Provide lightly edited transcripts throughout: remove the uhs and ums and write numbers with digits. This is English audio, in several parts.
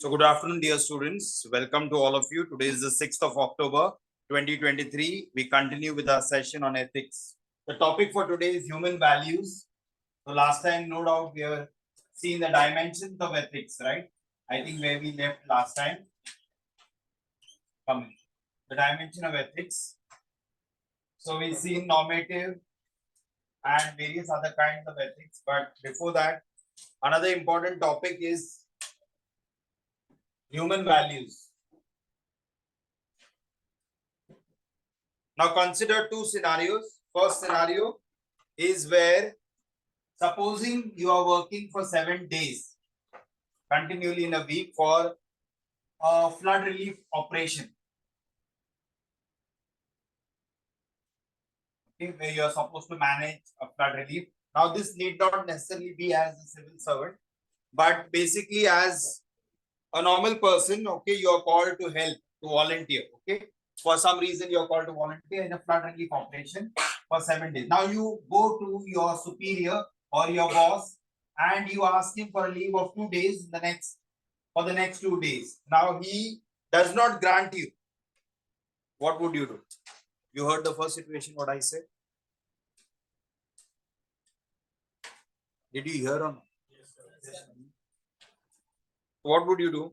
So good afternoon, dear students. Welcome to all of you. Today is the 6th of October, 2023. We continue with our session on ethics. The topic for today is human values. So last time, no doubt, we have seen the dimensions of ethics, right? I think where we left last time. Coming. The dimension of ethics. So we've seen normative and various other kinds of ethics. But before that, another important topic is human values. Now consider two scenarios. First scenario is where supposing you are working for 7 days continually in a week for a flood relief operation. Okay, where you are supposed to manage a flood relief. Now this need not necessarily be as a civil servant, but basically as a normal person, okay, you are called to help, to volunteer, okay. For some reason, you are called to volunteer in a flood relief operation for 7 days. Now you go to your superior or your boss and you ask him for a leave of 2 days in the next 2 days. Now he does not grant you. What would you do? You heard the first situation, what I said? Did you hear or not? Yes, sir. What would you do?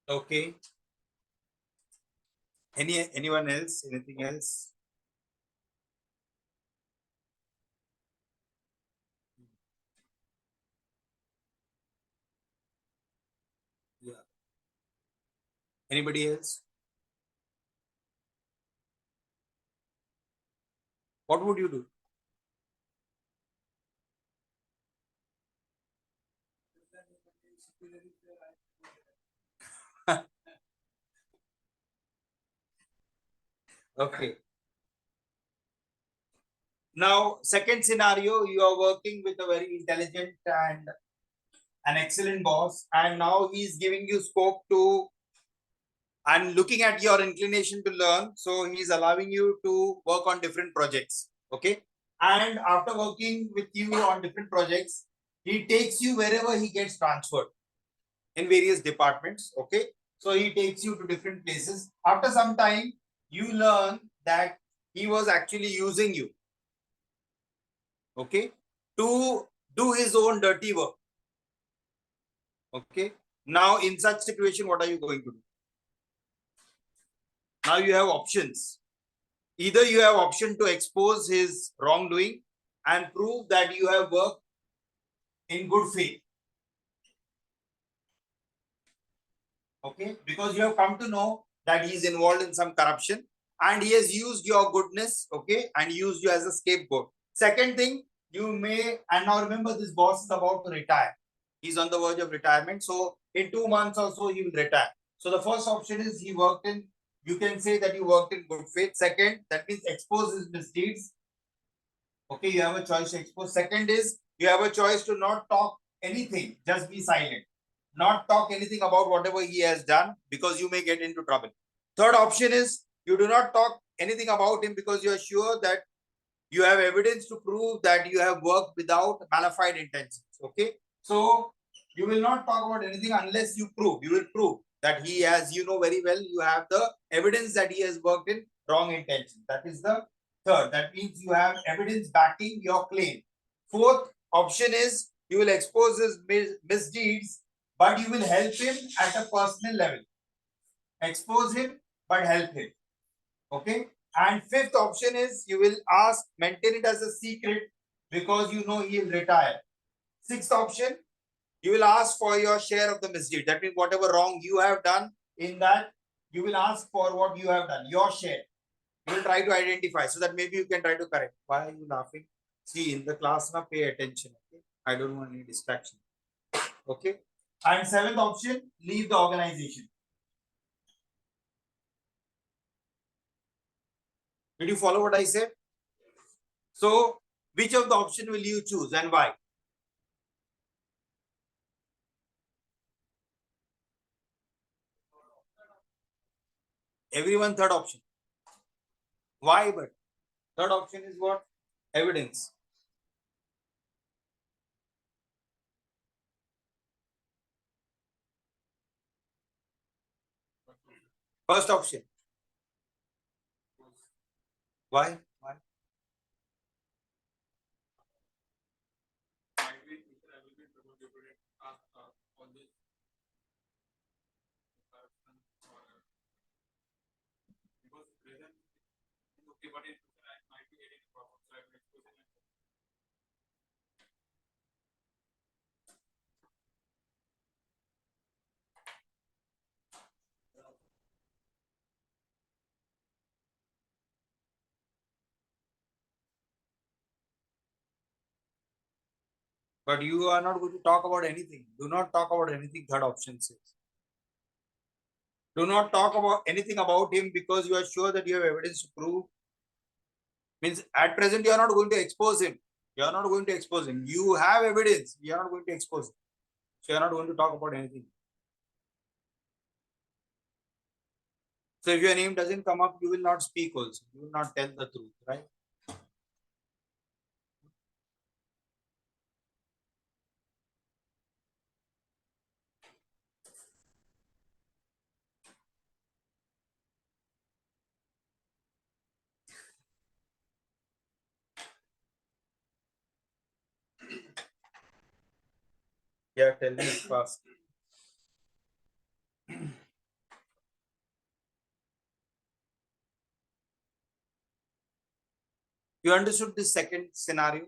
Okay. Anyone else? Anything else? Yeah. Anybody else? What would you do? Okay. Now, second scenario, you are working with a very intelligent and an excellent boss, and now he's giving you scope to and looking at your inclination to learn. So he's allowing you to work on different projects. Okay. And after working with you on different projects, he takes you wherever he gets transferred in various departments. Okay. So he takes you to different places. After some time, you learn that he was actually using you. Okay. To do his own dirty work. Okay. Now, in such situation, what are you going to do? Now you have options. Either you have option to expose his wrongdoing and prove that you have worked in good faith. Okay. Because you have come to know that he is involved in some corruption and he has used your goodness. Okay. And used you as a scapegoat. Second thing, you may, and now remember, this boss is about to retire. He's on the verge of retirement. So in 2 months or so, he will retire. So the first option is he worked in, you can say that you worked in good faith. Second, that means expose his misdeeds. Okay, you have a choice to expose. Second is you have a choice to not talk anything, just be silent. Not talk anything about whatever he has done because you may get into trouble. Third option is you do not talk anything about him because you are sure that you have evidence to prove that you have worked without malified intentions. Okay. So you will not talk about anything unless you prove. You will prove that he has, you know very well, you have the evidence that he has worked in wrong intention. That is the third. That means you have evidence backing your claim. Fourth option is you will expose his misdeeds, but you will help him at a personal level. Expose him, but help him. Okay. And fifth option is you will ask, maintain it as a secret because you know he will retire. Sixth option, you will ask for your share of the misdeed. That means whatever wrong you have done in that, you will ask for what you have done, your share. You will try to identify so that maybe you can try to correct. Why are you laughing? See, in the class now, pay attention. Okay? I don't want any distraction. Okay. And seventh option, leave the organization. Did you follow what I said? So Which of the option will you choose and why? Everyone third option. Why? But third option is what? Evidence. First option. Why? Why? But you are not going to talk about anything. Do not talk about anything. Third option says. Do not talk about anything about him because you are sure that you have evidence to prove. Means at present you are not going to expose him. You are not going to expose him. You have evidence. You are not going to expose him. So you are not going to talk about anything. So if your name doesn't come up, you will not speak also. You will not tell the truth, right? Yeah, tell me fast. You understood this second scenario?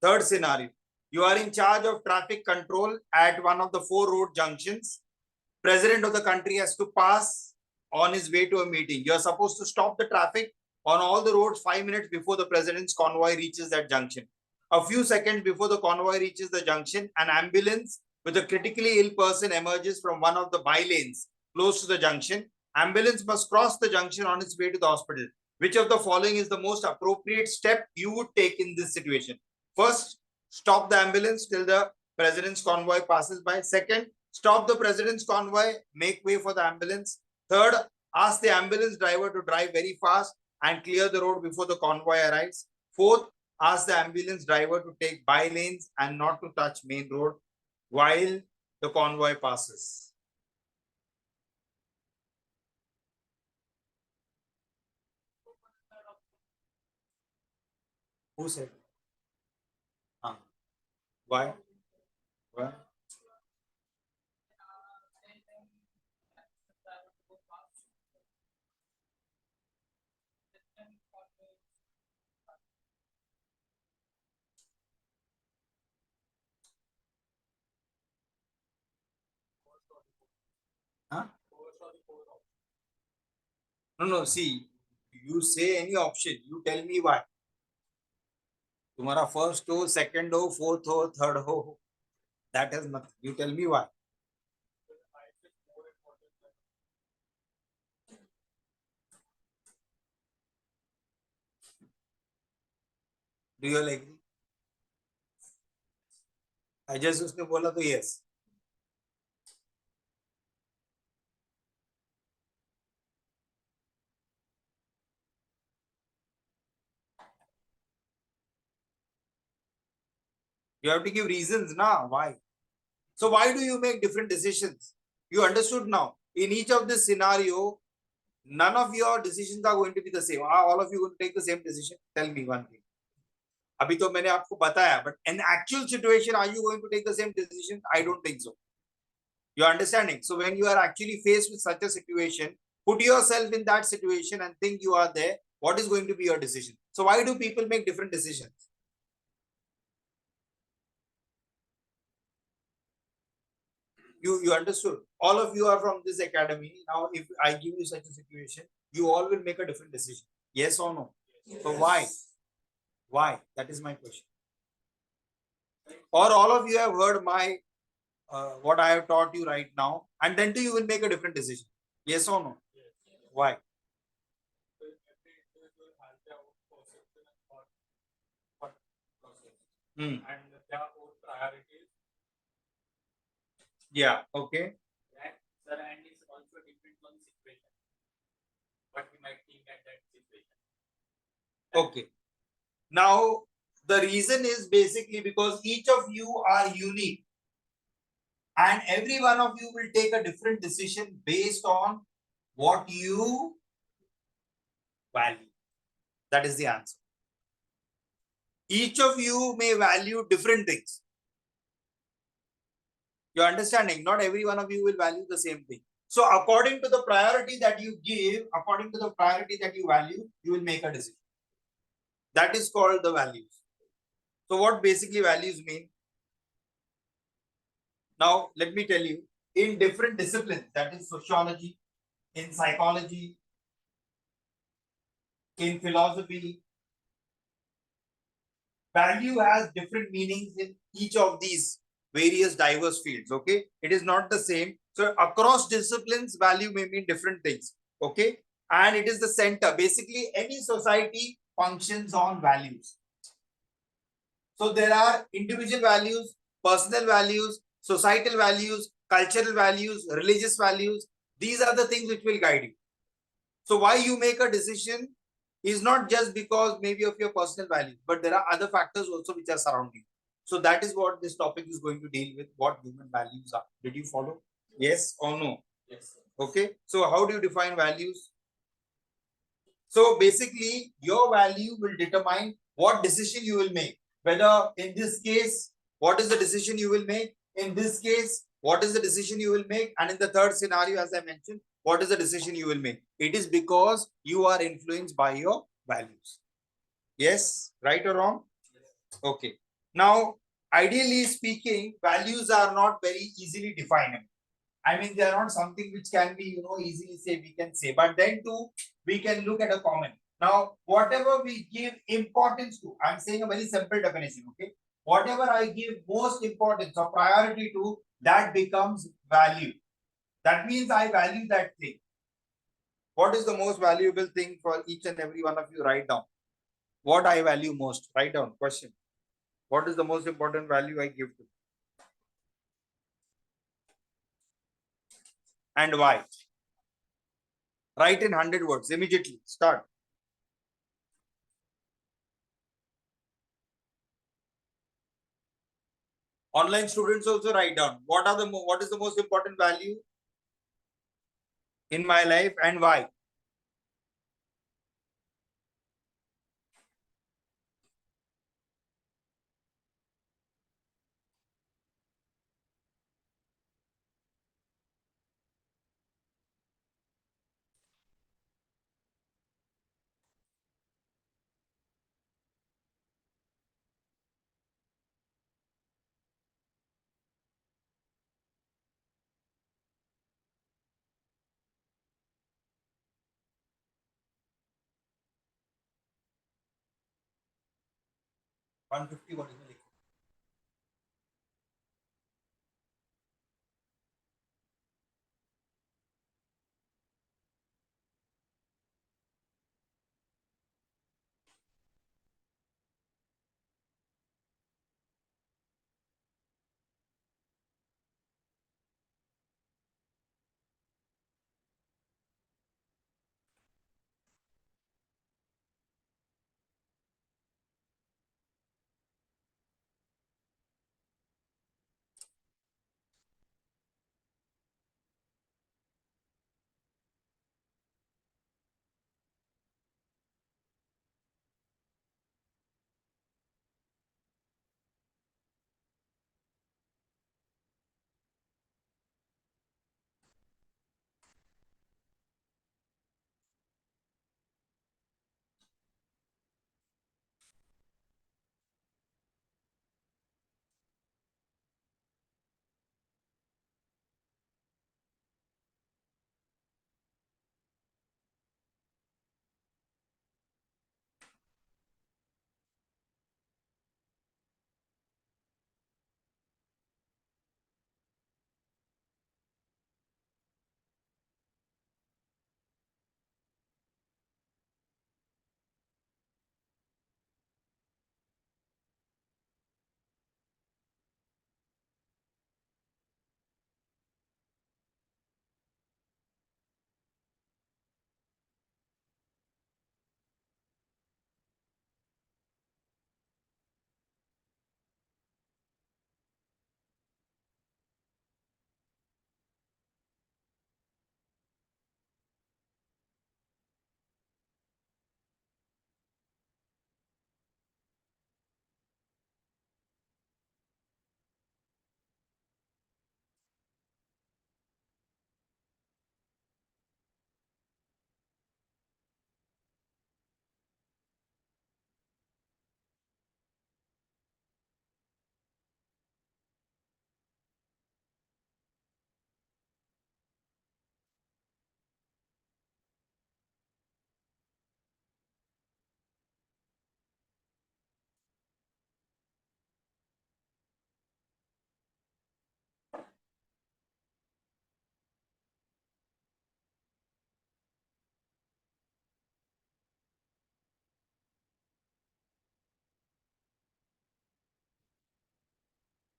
Third scenario. You are in charge of traffic control at one of the 4 road junctions. President of the country has to pass on his way to a meeting. You are supposed to stop the traffic on all the roads 5 minutes before the president's convoy reaches that junction. A few seconds before the convoy reaches the junction, an ambulance with a critically ill person emerges from one of the by lanes close to the junction. Ambulance must cross the junction on its way to the hospital. Which of the following is the most appropriate step you would take in this situation? First, stop the ambulance till the president's convoy passes by. Second, stop the president's convoy, make way for the ambulance. Third, ask the ambulance driver to drive very fast and clear the road before the convoy arrives. Fourth, ask the ambulance driver to take by lanes and not to touch main road while the convoy passes. Who said? Why? Why? Huh? No, no, see, you say any option, you tell me why. तुम्हारा first हो, second हो, fourth हो, third हो. That has nothing. You tell me why. Do you all agree? I just उसने बोला तो yes. You have to give reasons now. Why? So why do you make different decisions? You understood now. In each of this scenario, none of your decisions are going to be the same. Are all of you going to take the same decision? Tell me one thing. अभी तो मैंने आपको बताया, but in actual situation, are you going to take the same decision? I don't think so. You're understanding? So when you are actually faced with such a situation, put yourself in that situation and think you are there. What is going to be your decision? So why do people make different decisions? You understood. All of you are from this academy. Now, if I give you such a situation, you all will make a different decision. Yes or no? So why? Why? That is my question. Or all of you have heard my what I have taught you right now, and then too you will make a different decision. Yes or no? Why? Hmm. And their own priorities. Yeah. Okay. And sir, and it's also depends on situation. What we might think at that situation. Okay. Now the reason is basically because each of you are unique, and every one of you will take a different decision based on what you value. That is the answer. Each of you may value different things. You're understanding? Not every one of you will value the same thing. So according to the priority that you give, according to the priority that you value, you will make a decision. That is called the values. So what basically values mean? Now let me tell you, in different disciplines, that is sociology, in psychology, in philosophy, value has different meanings in each of these various diverse fields. Okay, it is not the same. So across disciplines, value may mean different things. Okay, and it is the center. Basically, any society functions on values. So there are individual values, personal values, societal values, cultural values, religious values. These are the things which will guide you. So why you make a decision is not just because maybe of your personal values, but there are other factors also which are surrounding. So that is what this topic is going to deal with, what human values are. Did you follow? Yes or no? Yes. Okay. So how do you define values? So basically, your value will determine what decision you will make. Whether in this case, what is the decision you will make? In this case, what is the decision you will make? And in the third scenario, as I mentioned, what is the decision you will make? It is because you are influenced by your values. Yes, right or wrong? Okay. Now, ideally speaking, values are not very easily definable. I mean, they are not something which can be, easily say, we can say, but then too, we can look at a common. Now, whatever we give importance to, I'm saying a very simple definition, okay? Whatever I give most importance or priority to, that becomes value. That means I value that thing. What is the most valuable thing for each and every one of you? Write down. What I value most. Write down. Question. What is the most important value I give to? And why? Write in 100 words immediately. Start. Online students also write down what is the most important value in my life and why. One 150 what is the liquid?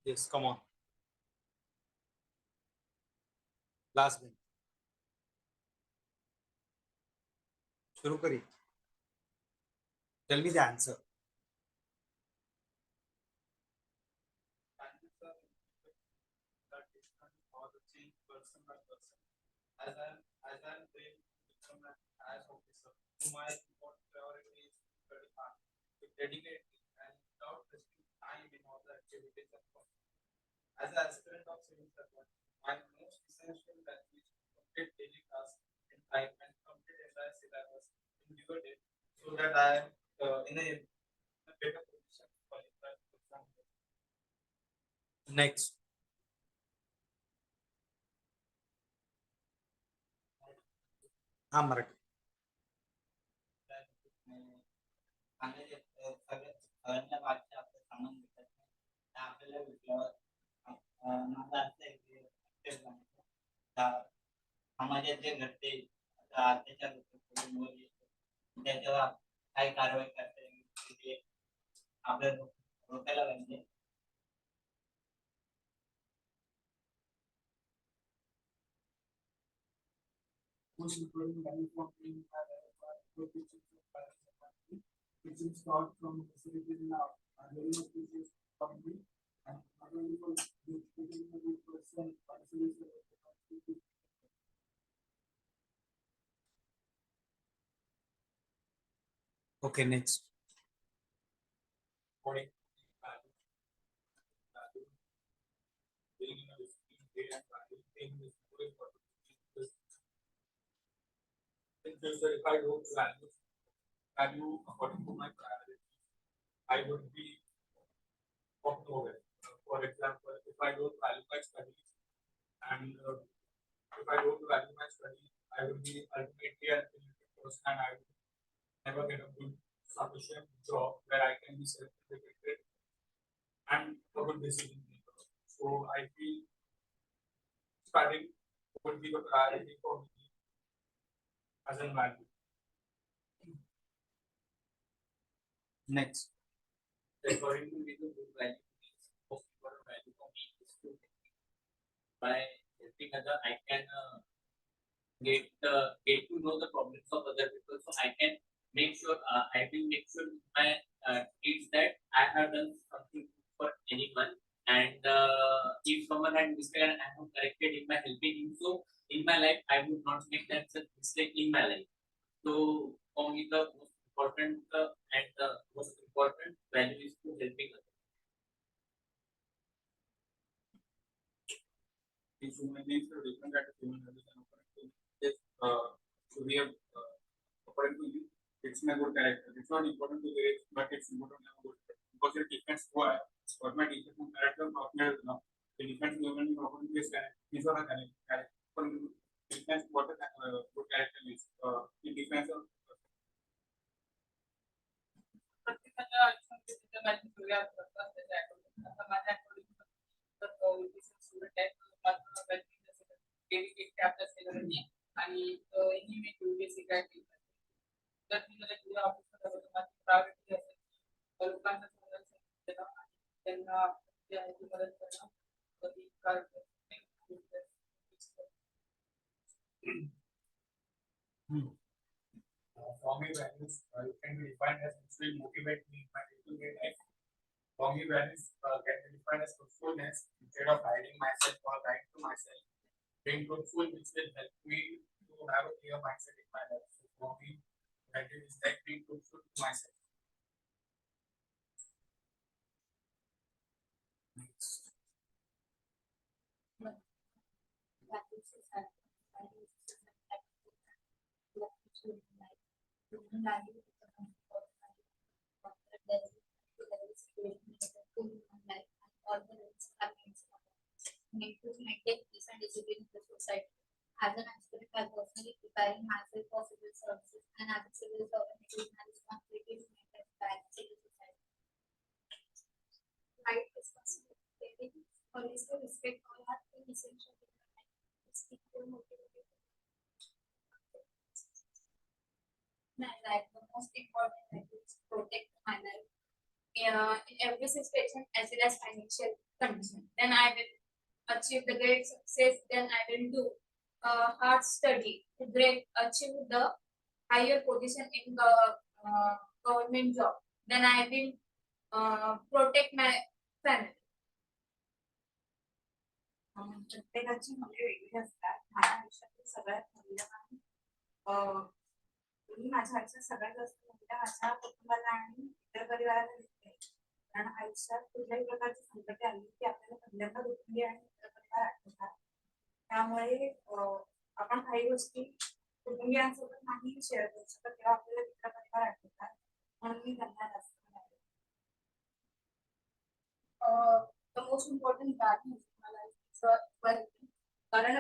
Yes, come on. Last one. शुरू करिए. Tell me the answer. Next. हाँ Marathi. Okay, next. Next. condition. Then I will achieve the great success. Then I will do hard study to achieve the higher position in the government job. Then I will protect my family. प्रत्येकाची मुले वेगळी असतात. माझ्या आयुष्यातील सगळ्यात मौल्यवान मी माझ्या आयुष्यात सगळ्यात जास्त मूल्य माझ्या कुटुंबाला आणि इतर परिवाराला देते. कारण आयुष्यात कुठल्याही प्रकारची संकटे आली की आपल्याला पहिल्यांदा कुटुंबीय आणि इतर परिवार आठवतात. त्यामुळे आपण काही गोष्टी कुटुंबियांसोबत नाही शेअर करू शकत तेव्हा आपल्याला इतर परिवार आठवतात. म्हणून मी त्यांना जास्त the most important value in my life is equality. कारण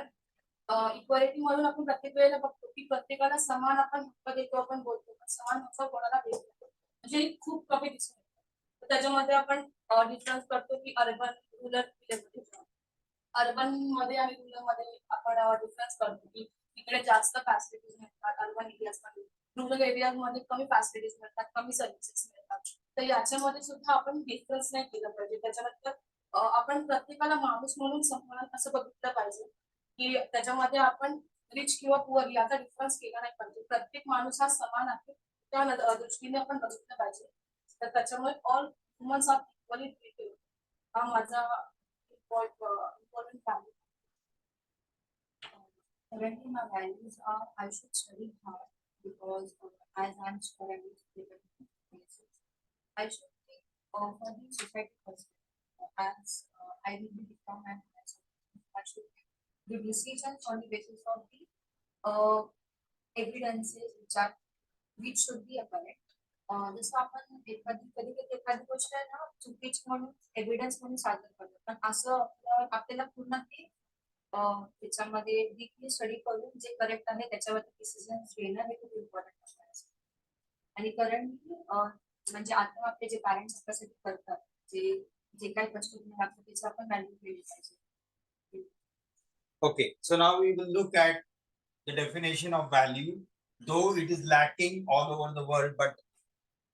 इक्वालिटी म्हणून आपण प्रत्येक वेळेला बघतो की प्रत्येकाला समान आपण हक्क देतो, आपण बोलतो, पण समान हक्क कोणाला देत नाही. म्हणजे खूप कमी दिसून येतं. तर त्याच्यामध्ये आपण डिफरन्स करतो की अर्बन रुरल विलेज. अर्बन मध्ये आणि रुरल मध्ये आपण डिफरन्स करतो की इकडे जास्त फॅसिलिटीज मिळतात अर्बन एरियाजमध्ये, रुरल एरियाजमध्ये कमी फॅसिलिटीज मिळतात, कमी सर्व्हिसेस मिळतात. तर याच्यामध्ये सुद्धा आपण डिफरन्स नाही केलं पाहिजे. त्याच्यानंतर आपण प्रत्येकाला माणूस म्हणून सन्मान असं बघितलं पाहिजे की त्याच्यामध्ये आपण रिच किंवा पुअर याचा डिफरन्स केला नाही पाहिजे. प्रत्येक माणूस हा समान आहे त्या दृष्टीने आपण बघितलं पाहिजे. तर त्याच्यामुळे all humans are equally treated हा माझा important value. Currently, my values are I should study hard because as I'm studying places, I should think for the society first. As I will be become an I should give decisions on the basis of the evidences which should be correct. जसं आपण कधी कधी एखादी गोष्ट आहे ना चुकीची म्हणून एव्हिडन्स म्हणून सादर करतो, पण असं आपल्याला पूर्ण ते त्याच्यामध्ये डीपली स्टडी करून जे करेक्ट आहे त्याच्यावरती डिसिजन घेणं हे खूप इम्पॉर्टंट असतं. आणि करंटली म्हणजे आता आपले जे पॅरेंट्स आपल्यासाठी करतात, जे जे काही कष्ट तुम्ही लागतं त्याची आपण व्हॅल्यू केली पाहिजे. Okay, so now we will look at the definition of value, though it is lacking all over the world, but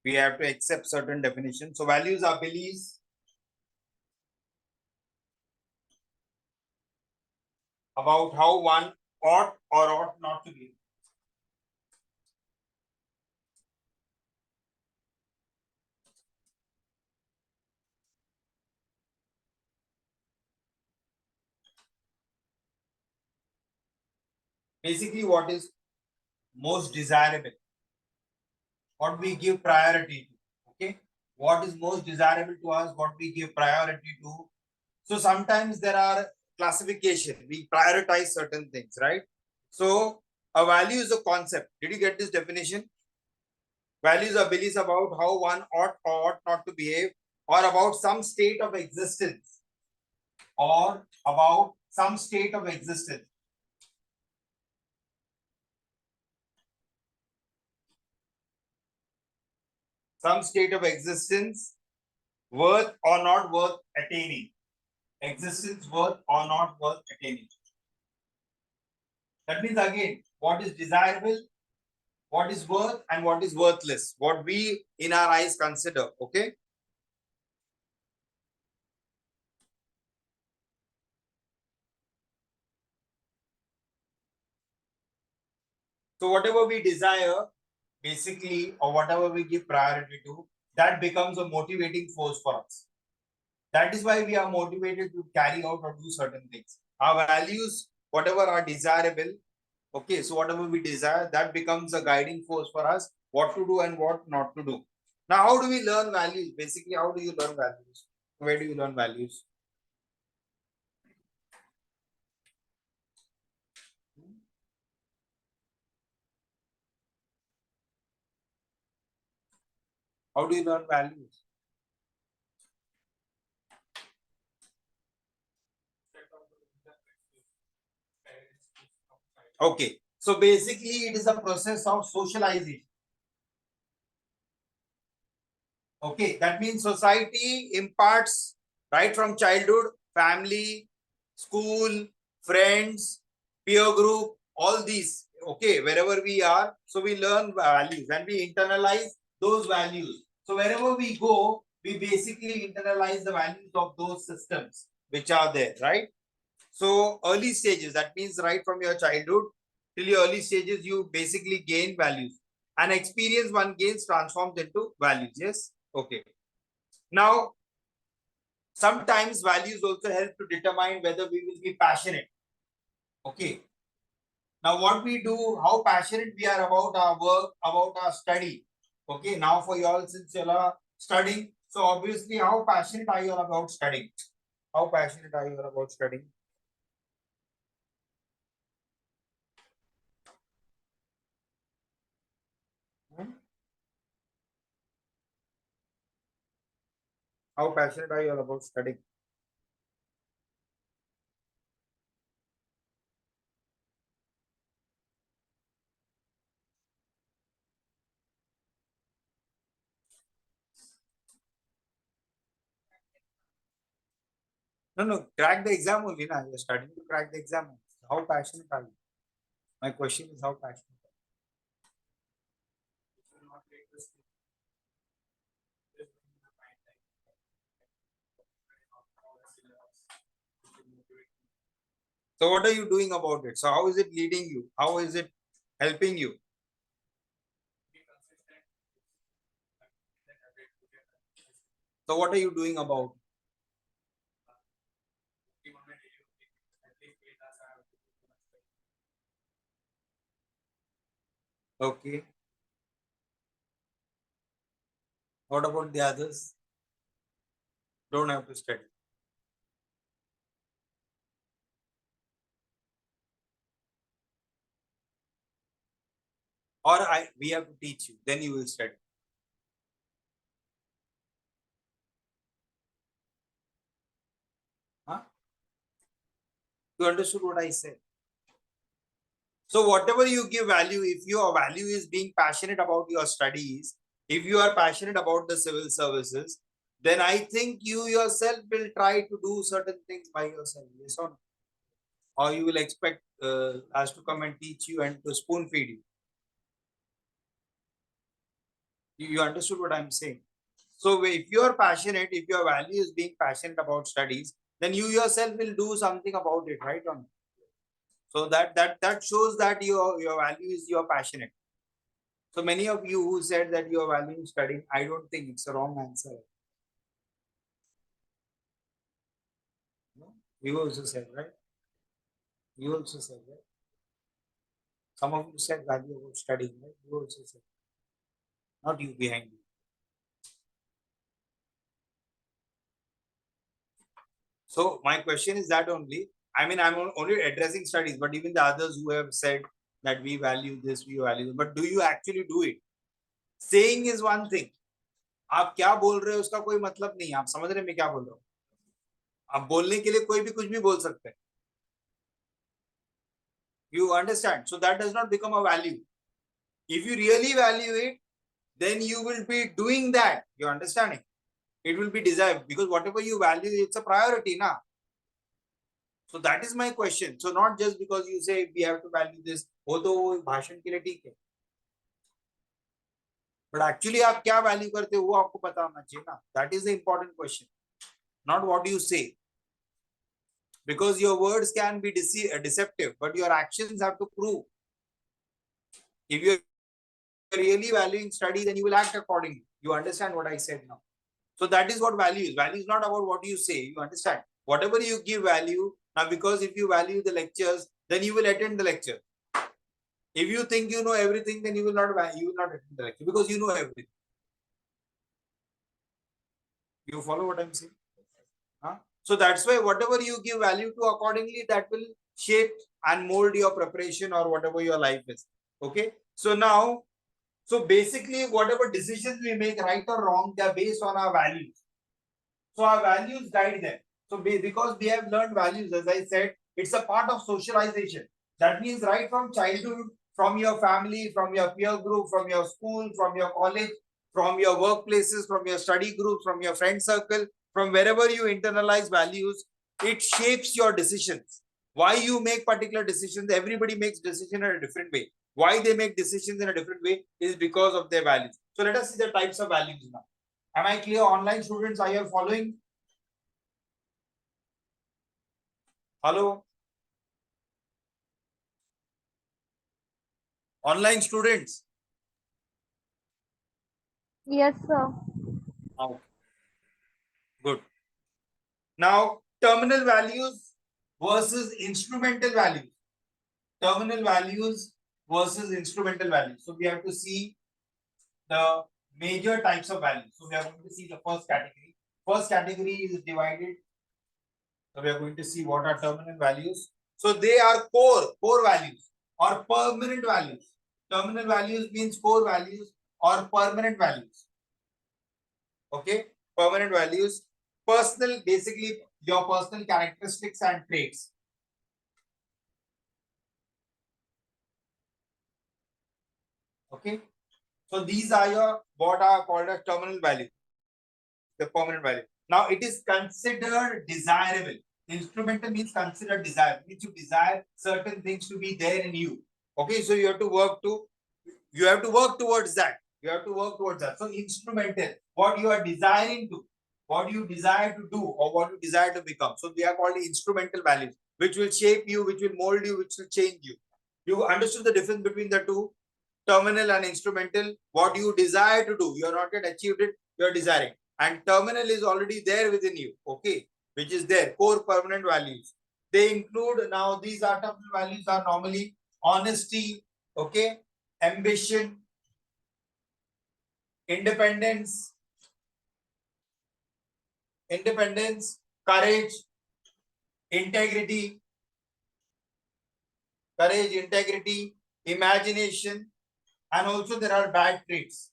we have to accept certain definitions. So values are beliefs about how one ought or ought not to be. Basically, what is most desirable, what we give priority to. Okay, what is most desirable to us, what we give priority to. So sometimes there are classification, we prioritize certain things, right? So a value is a concept. Did you get this definition? Values are beliefs about how one ought or ought not to behave, or about some state of existence, or about some state of existence. Some state of existence, worth or not worth attaining. Existence worth or not worth attaining. That means again, what is desirable, what is worth, and what is worthless, what we in our eyes consider. Okay. So whatever we desire, basically, or whatever we give priority to, that becomes a motivating force for us. That is why we are motivated to carry out or do certain things. Our values, whatever are desirable, okay, so whatever we desire, that becomes a guiding force for us, what to do and what not to do. Now, how do we learn values? Basically, how do you learn values? Where do you learn values? How do you learn values? Okay, so basically, it is a process of socializing. Okay, that means society imparts right from childhood, family, school, friends, peer group, all these. Okay, wherever we are, so we learn values and we internalize those values. So wherever we go, we basically internalize the values of those systems which are there, right? So early stages, that means right from your childhood till your early stages, you basically gain values. And experience one gains transforms into values. Yes. Okay. Now, sometimes values also help to determine whether we will be passionate. Okay. Now, what we do, how passionate we are about our work, about our study. Okay. Now, for you all, since you are studying, so obviously, how passionate are you about studying? How passionate are you about studying? Hmm? How passionate are you about studying? No, no, crack the exam only. Na. You're studying to crack the exam. How passionate are you? My question is how passionate so what are you doing about it? So how is it leading you? How is it helping you? So what are you doing about it? Okay. What about the others? Don't have to study. Or we have to teach you. Then you will study. Huh? You understood what I said? So whatever you give value, if your value is being passionate about your studies, if you are passionate about the civil services, then I think you yourself will try to do certain things by yourself. Yes or no? Or you will expect us to come and teach you and to spoon feed you. You understood what I'm saying? So if you are passionate, if your value is being passionate about studies, then you yourself will do something about it, right? On so that shows that your value is your passionate. So many of you who said that you are valuing studying, I don't think it's a wrong answer. No? You also said, right? You also said, right? Some of you said value about studying, right? You also said, not you behind you. So my question is that only. I mean, I'm only addressing studies, but even the others who have said that we value this, we value, but do you actually do it? Saying is one thing. आप क्या बोल रहे हो उसका कोई मतलब नहीं, आप समझ रहे हैं मैं क्या बोल रहा हूँ? आप बोलने के लिए कोई भी कुछ भी बोल सकते हैं. You understand? So that does not become a value. If you really value it, then you will be doing that. You understanding? It will be desired because whatever you value, it's a priority, na. So that is my question. So not just because you say we have to value this, वो तो भाषण के लिए ठीक है. But actually आप क्या value करते हो वो आपको पता होना चाहिए ना. That is the important question. Not what you say. Because your words can be deceptive, but your actions have to prove. If you're really valuing study, then you will act accordingly. You understand what I said now? So that is what value is. Value is not about what you say. You understand? Whatever you give value, now because if you value the lectures, then you will attend the lecture. If you think you know everything, then you will not attend the lecture because you know everything. You follow what I'm saying? Huh? So that's why whatever you give value to accordingly, that will shape and mold your preparation or whatever your life is. Okay. So now, so basically, whatever decisions we make, right or wrong, they are based on our values. So our values guide them. So because we have learned values, as I said, it's a part of socialization. That means right from childhood, from your family, from your peer group, from your school, from your college, from your workplaces, from your study groups, from your friend circle, from wherever you internalize values, it shapes your decisions. Why you make particular decisions, everybody makes decisions in a different way. Why they make decisions in a different way is because of their values. So let us see the types of values now. Am I clear? Online students, are you following? Hello? Online students? Yes, sir. Okay. Good. Now, terminal values versus instrumental values. Terminal values versus instrumental values. So we have to see the major types of values. So we are going to see the first category. First category is divided. So we are going to see what are terminal values. So they are core values or permanent values. Terminal values means core values or permanent values. Okay, permanent values. Personal, basically your personal characteristics and traits. Okay, so these are your what are called as terminal values, the permanent value. Now it is considered desirable. Instrumental means considered desirable. Means you desire certain things to be there in you. Okay, so you have to work towards that. You have to work towards that. So instrumental, what you are desiring to, what you desire to do, or what you desire to become. So they are called instrumental values, which will shape you, which will mold you, which will change you. You understood the difference between the two? Terminal and instrumental. What you desire to do, you are not yet achieved it, you are desiring. And terminal is already there within you, okay, which is there, core permanent values. They include, now these are terminal values are normally honesty, okay, ambition, independence, courage, integrity, imagination, and also there are bad traits.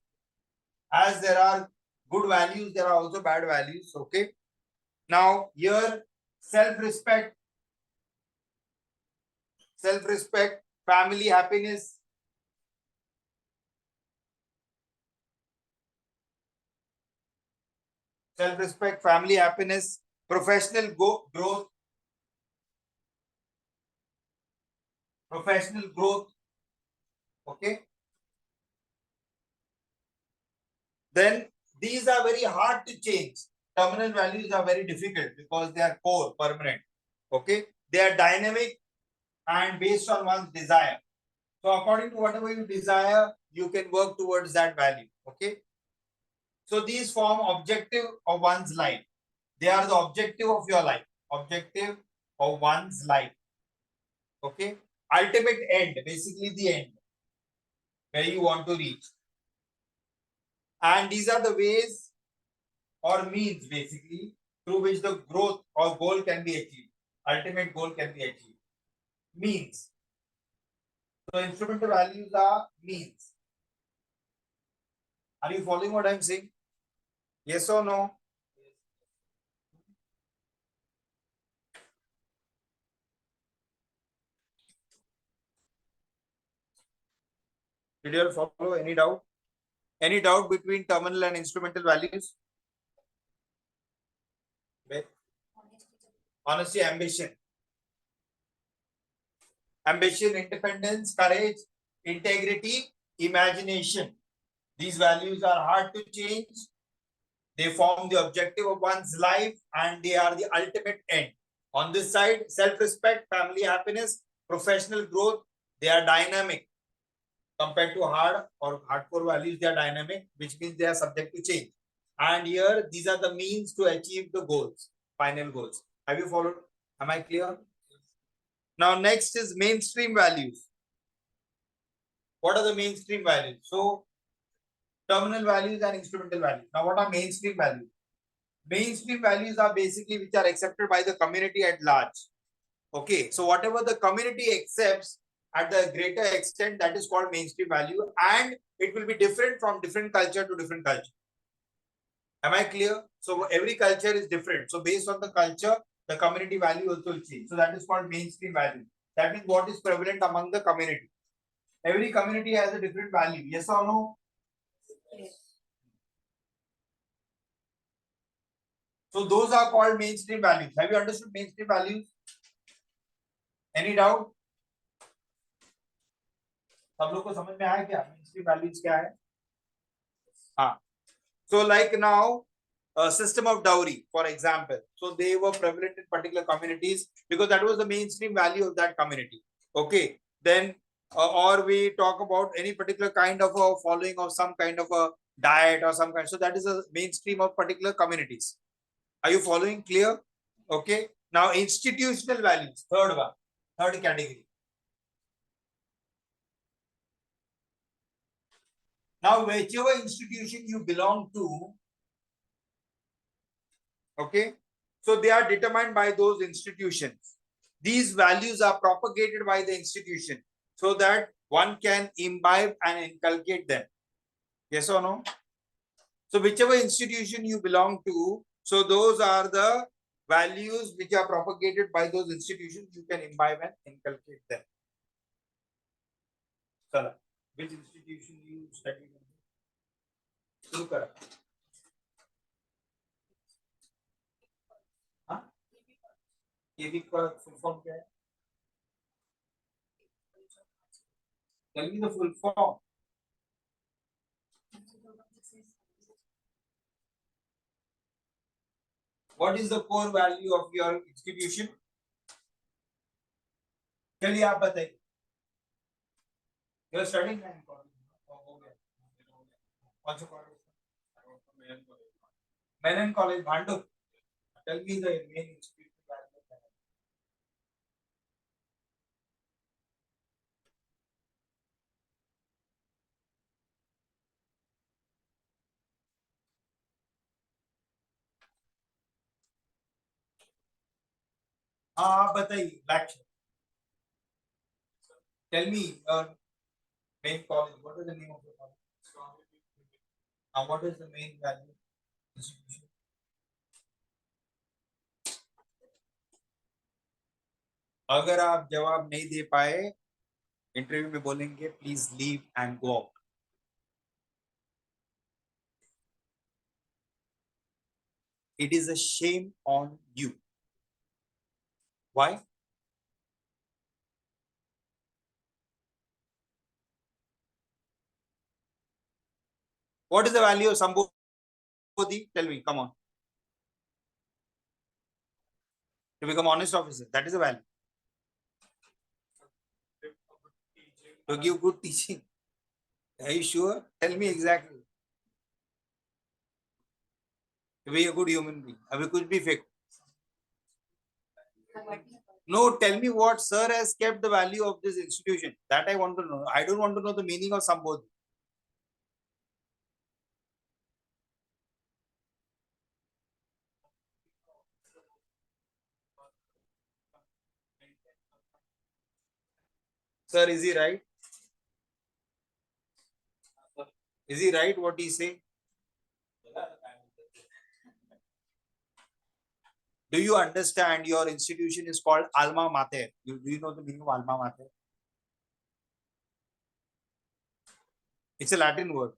As there are good values, there are also bad values. Okay. Now here, self-respect, family happiness, professional growth, professional growth. Okay. Then these are very hard to change. Terminal values are very difficult because they are core, permanent. Okay. They are dynamic and based on one's desire. So according to whatever you desire, you can work towards that value. Okay. So these form objective of one's life. They are the objective of your life. Objective of one's life. Okay. Ultimate end, basically the end where you want to reach. And these are the ways or means basically through which the growth or goal can be achieved. Ultimate goal can be achieved. Means. So instrumental values are means. Are you following what I'm saying? Yes or no? Did you all follow? Any doubt? Any doubt between terminal and instrumental values? Honesty, ambition, independence, courage, integrity, imagination. These values are hard to change. They form the objective of one's life and they are the ultimate end. On this side, self-respect, family happiness, professional growth, they are dynamic. Compared to hard or hardcore values, they are dynamic, which means they are subject to change. And here, these are the means to achieve the goals, final goals. Have you followed? Am I clear? Now, next is mainstream values. What are the mainstream values? So, terminal values and instrumental values. Now, what are mainstream values? Mainstream values are basically which are accepted by the community at large. Okay, so whatever the community accepts at the greater extent, that is called mainstream value, and it will be different from different culture to different culture. Am I clear? So every culture is different. So based on the culture, the community value also will change. So that is called mainstream value. That means what is prevalent among the community. Every community has a different value. Yes or no? Yes. So those are called mainstream values. Have you understood mainstream values? Any doubt? सब लोग को समझ में आया क्या mainstream values क्या है? हाँ. So like now, a system of dowry, for example. So they were prevalent in particular communities because that was the mainstream value of that community. Okay. Then, or we talk about any particular kind of a following of some kind of a diet or some kind. So that is a mainstream of particular communities. Are you following clear? Okay. Now institutional values, third one, third category. Now whichever institution you belong to, okay, so they are determined by those institutions. These values are propagated by the institution so that one can imbibe and inculcate them. Yes or no? So whichever institution you belong to, so those are the values which are propagated by those institutions, you can imbibe and inculcate them. Chala. Which institution you study? शुरू करा. हाँ? केवी का full form क्या है? Tell me the full form. What is the core value of your institution? चलिए आप बताइए. You are studying in college. हो गया. कौन सा college? Menon College, Bhandup. Tell me the main institution value. हाँ आप बताइए. Lecture. Tell me your main college. What is the name of the college? What is the main value institution? अगर आप जवाब नहीं दे पाए इंटरव्यू में बोलेंगे please leave and go out. It is a shame on you. Why? What is the value of Sambodhi? Tell me, come on. To become honest officer, that is the value. To give good teaching. Are you sure? Tell me exactly. To be a good human being. अभी कुछ भी फेंको. No, tell me what sir has kept the value of this institution. That I want to know. I don't want to know the meaning of Sambodhi. Sir, is he right? Is he right what he say? Do you understand your institution is called Alma Mater? Do you know the meaning of Alma Mater? It's a Latin word.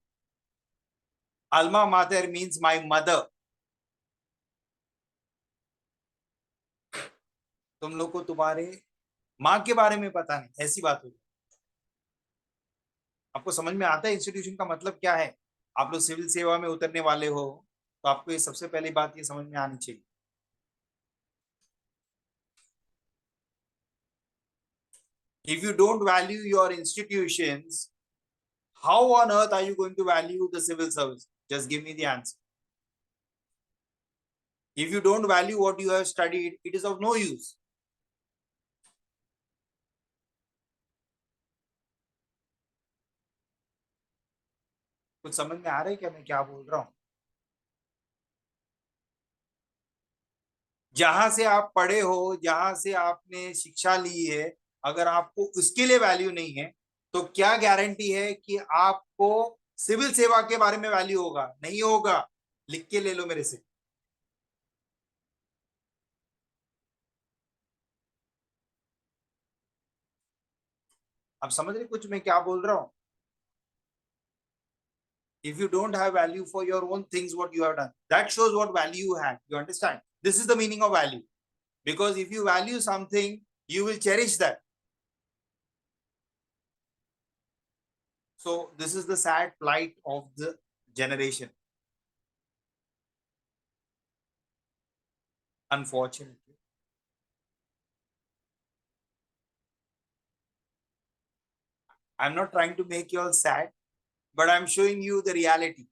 Alma Mater means my mother. तुम लोग को तुम्हारे माँ के बारे में पता नहीं, ऐसी बात होगी. आपको समझ में आता है इंस्टीट्यूशन का मतलब क्या है? आप लोग सिविल सेवा में उतरने वाले हो तो आपको ये सबसे पहली बात ये समझ में आनी चाहिए. If you don't value your institutions, how on earth are you going to value the civil service? Just give me the answer. If you don't value what you have studied, it is of no use. कुछ समझ में आ रहा है क्या मैं क्या बोल रहा हूं? जहां से आप पढ़े हो, जहां से आपने शिक्षा ली है, अगर आपको उसके लिए वैल्यू नहीं है तो क्या गारंटी है कि आपको सिविल सेवा के बारे में वैल्यू होगा? नहीं होगा. लिख के ले लो मेरे से. आप समझ रहे कुछ मैं क्या बोल रहा हूं? If you don't have value for your own things, what you have done, that shows what value you have. You understand? This is the meaning of value. Because if you value something, you will cherish that. So this is the sad plight of the generation. unfortunately. I'm not trying to make you all sad, but I'm showing you the reality.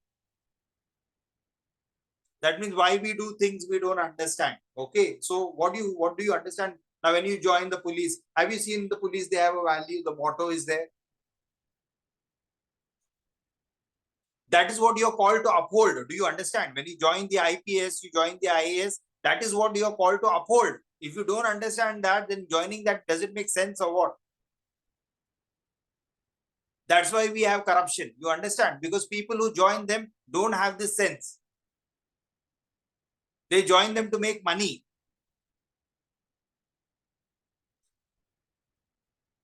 That means why we do things we don't understand. Okay, so what do you understand now? When you join the police, have you seen the police? They have a value. The motto is there. That is what you're called to uphold. Do you understand? When you join the IPS, you join the IAS. That is what you're called to uphold. If you don't understand that, then joining that, does it make sense or what? That's why we have corruption. You understand? Because people who join them don't have this sense. They join them to make money.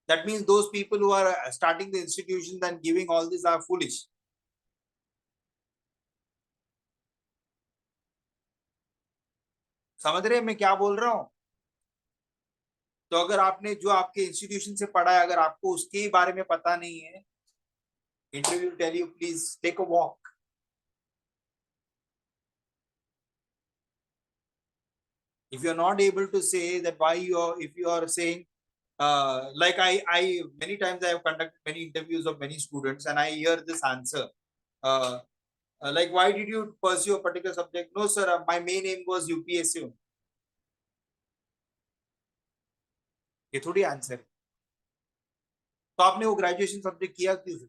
That means those people who are starting the institutions and giving all this are foolish. समझ रहे हैं मैं क्या बोल रहा हूं? तो अगर आपने जो आपके इंस्टीट्यूशन से पढ़ा है, अगर आपको उसके बारे में पता नहीं है, interview tell you please take a walk. If you're not able to say that why you're, if you are saying, like I many times I have conducted many interviews of many students and I hear this answer, like why did you pursue a particular subject? No sir, my main aim was UPSC. ये थोड़ी answer है. तो आपने वो graduation subject किया क्यों?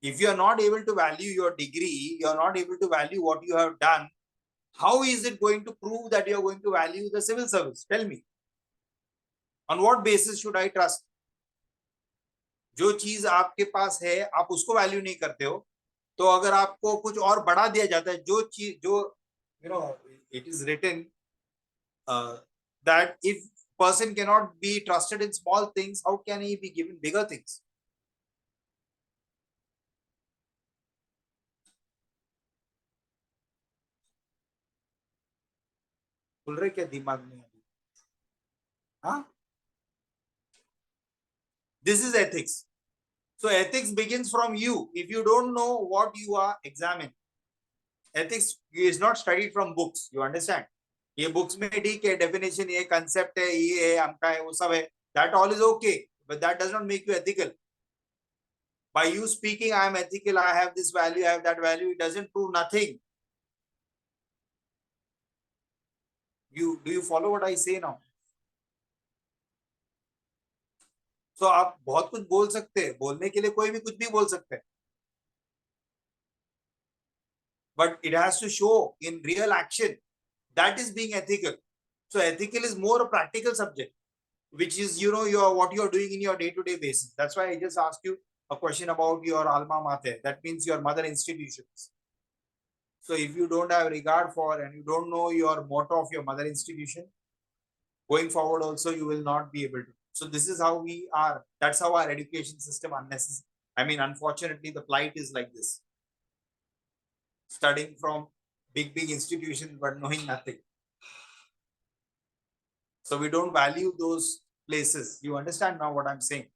If you are not able to value your degree, you are not able to value what you have done, how is it going to prove that you are going to value the civil service? Tell me. On what basis should I trust? जो चीज आपके पास है आप उसको value नहीं करते हो, तो अगर आपको कुछ और बढ़ा दिया जाता है, जो चीज जो you know it is written that if person cannot be trusted in small things, how can he be given bigger things? खुल रहे क्या दिमाग में अभी? हाँ, this is ethics. So ethics begins from you. If you don't know what you are examining, ethics is not studied from books. You understand? ये books में ठीक है, डेफिनेशन ये कंसेप्ट है, ये है, हमका है, वो सब है. That all is okay, but that does not make you ethical. By you speaking I am ethical, I have this value, I have that value, it doesn't prove nothing. You do you follow what I say now? So आप बहुत कुछ बोल सकते हैं, बोलने के लिए कोई भी कुछ भी बोल सकते हैं, but it has to show in real action. That is being ethical. So ethical is more a practical subject, which is your what you are doing in your day-to-day basis. That's why I just asked you a question about your alma mater. That means your mother institutions. So if you don't have regard for and you don't know your motto of your mother institution, going forward also you will not be able to. So this is how we are. That's how our education system unnecessary. I mean, unfortunately, the plight is like this. Studying from big institutions but knowing nothing. So we don't value those places. You understand now what I'm saying?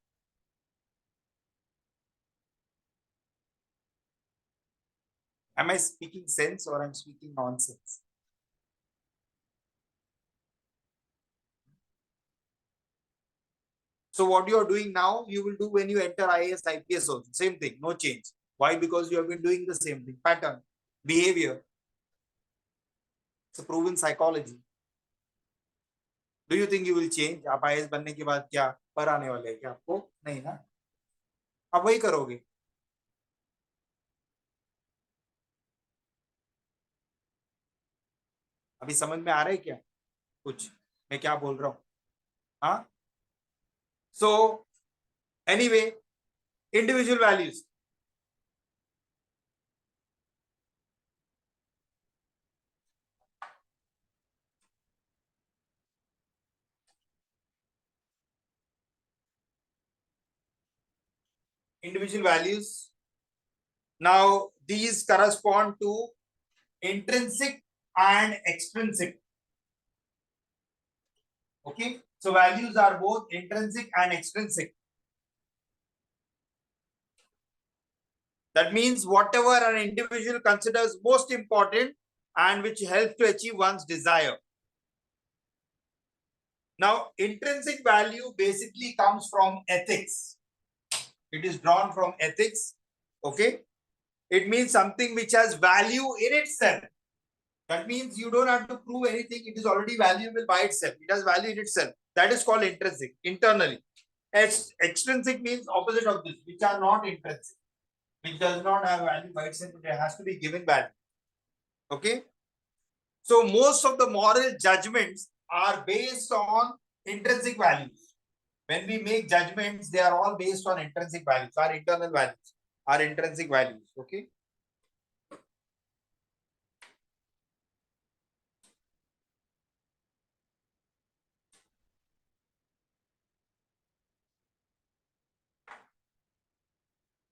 Am I speaking sense or I'm speaking nonsense? So what you are doing now, you will do when you enter IAS, IPS also. Same thing, no change. Why? Because you have been doing the same thing. Pattern, behavior. It's a proven psychology. Do you think you will change? आप IAS बनने के बाद क्या पर आने वाले हैं क्या आपको? नहीं ना, आप वही करोगे. अभी समझ में आ रहा है क्या कुछ मैं क्या बोल रहा हूँ? हाँ. So anyway, individual values. Individual values. Now these correspond to intrinsic and extrinsic. Okay, so values are both intrinsic and extrinsic. That means whatever an individual considers most important and which helps to achieve one's desire. Now, intrinsic value basically comes from ethics. It is drawn from ethics. Okay. It means something which has value in itself. That means you don't have to prove anything. It is already valuable by itself. It has value in itself. That is called intrinsic, internally. Extrinsic means opposite of this, which are not intrinsic, which does not have value by itself. It has to be given value. Okay. So most of the moral judgments are based on intrinsic values. When we make judgments, they are all based on intrinsic values, our internal values, our intrinsic values. Okay.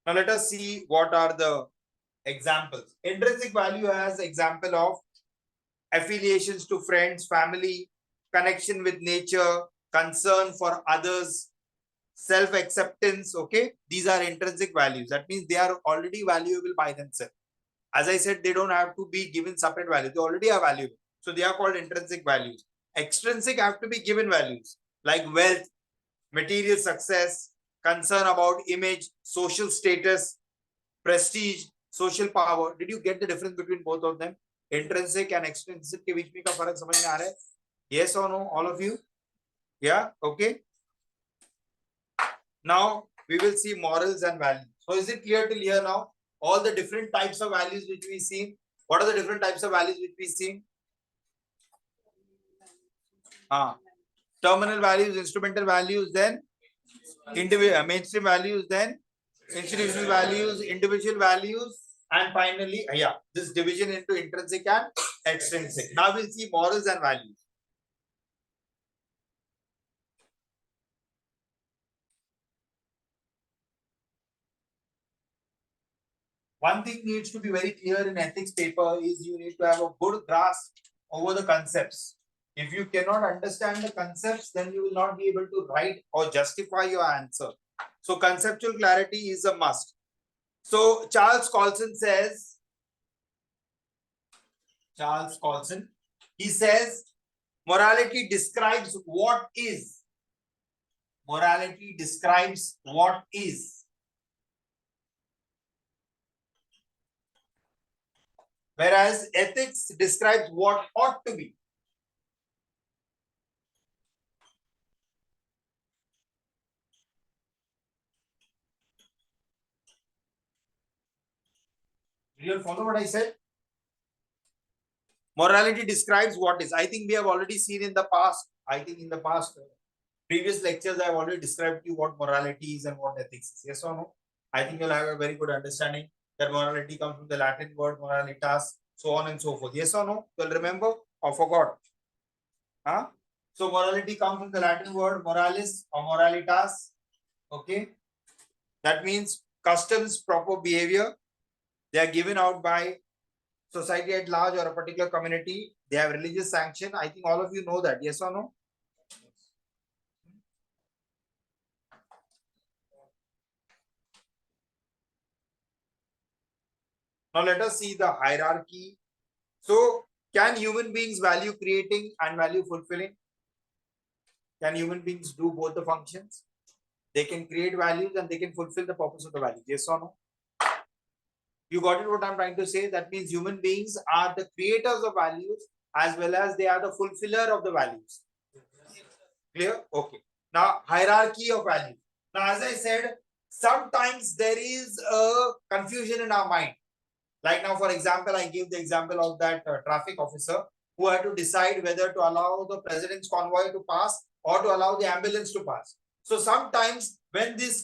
Now let us see what are the examples. Intrinsic value has example of affiliations to friends, family, connection with nature, concern for others, self-acceptance. Okay, these are intrinsic values. That means they are already valuable by themselves. As I said, they don't have to be given separate values. They already are valuable. So they are called intrinsic values. Extrinsic have to be given values like wealth, material success, concern about image, social status, prestige, social power. Did you get the difference between both of them? Intrinsic and extrinsic के बीच में का फर्क समझ में आ रहा है? Yes or no, all of you? Yeah, okay. Now we will see morals and values. So is it clear till here now? All the different types of values which we see. What are the different types of values which we see? Terminal values, instrumental values, then individual mainstream values, then institutional values, individual values, and finally, this division into intrinsic and extrinsic. Now we'll see morals and values. One thing needs to be very clear in ethics paper is you need to have a good grasp over the concepts. If you cannot understand the concepts, then you will not be able to write or justify your answer. So conceptual clarity is a must. So Charles Colson says, he says, morality describes what is. Morality describes what is. Whereas ethics describes what ought to be. Did you follow what I said? Morality describes what is. I think we have already seen in the past. Previous lectures, I have already described to you what morality is and what ethics is. Yes or no? I think you'll have a very good understanding that morality comes from the Latin word moralitas, so on and so forth. Yes or no? You'll remember or forgot? Huh? So morality comes from the Latin word moralis or moralitas. Okay. That means customs, proper behavior. They are given out by society at large or a particular community. They have religious sanction. I think all of you know that. Yes or no? Now let us see the hierarchy. So can human beings value creating and value fulfilling? Can human beings do both the functions? They can create values and they can fulfill the purpose of the values. Yes or no? You got it what I'm trying to say? That means human beings are the creators of values as well as they are the fulfiller of the values. Clear? Okay. Now, hierarchy of values. Now, as I said, sometimes there is a confusion in our mind. Like now, for example, I gave the example of that traffic officer who had to decide whether to allow the president's convoy to pass or to allow the ambulance to pass. So sometimes when this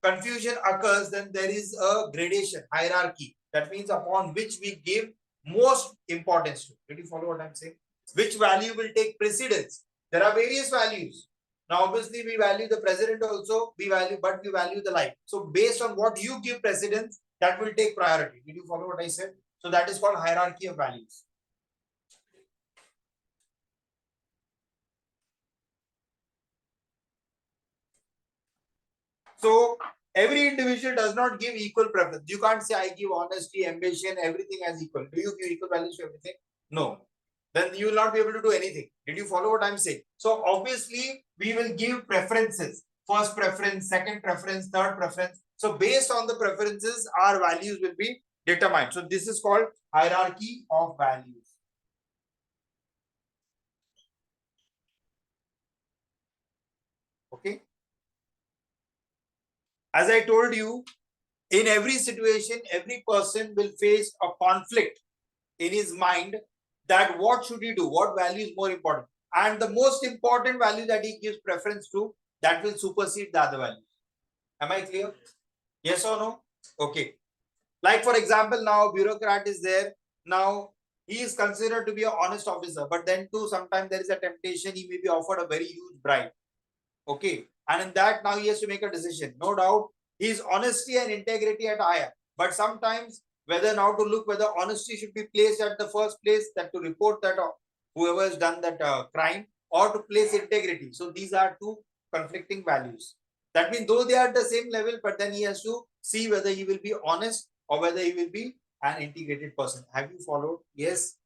confusion occurs, then there is a gradation, hierarchy. That means upon which we give most importance to. Did you follow what I'm saying? Which value will take precedence? There are various values. Now, obviously, we value the president also, we value the life. So based on what you give precedence, that will take priority. Did you follow what I said? So that is called hierarchy of values. So Every individual does not give equal preference. You can't say I give honesty, ambition, everything as equal. Do you give equal values to everything? No. Then you will not be able to do anything. Did you follow what I'm saying? So obviously we will give preferences. First preference, second preference, third preference. So based on the preferences, our values will be determined. So this is called hierarchy of values. Okay. As I told you, in every situation, every person will face a conflict in his mind that what should he do, what value is more important, and the most important value that he gives preference to, that will supersede the other values. Am I clear? Yes or no? Okay. Like for example, now bureaucrat is there. Now he is considered to be an honest officer, but then too sometimes there is a temptation, he may be offered a very huge bribe. Okay. And in that now he has to make a decision. No doubt his honesty and integrity at higher. But sometimes whether now to look whether honesty should be placed at the first place, that to report that whoever has done that crime, or to place integrity. So these are two conflicting values. That means though they are at the same level, but then he has to see whether he will be honest or whether he will be an integrated person. Have you followed? Yes.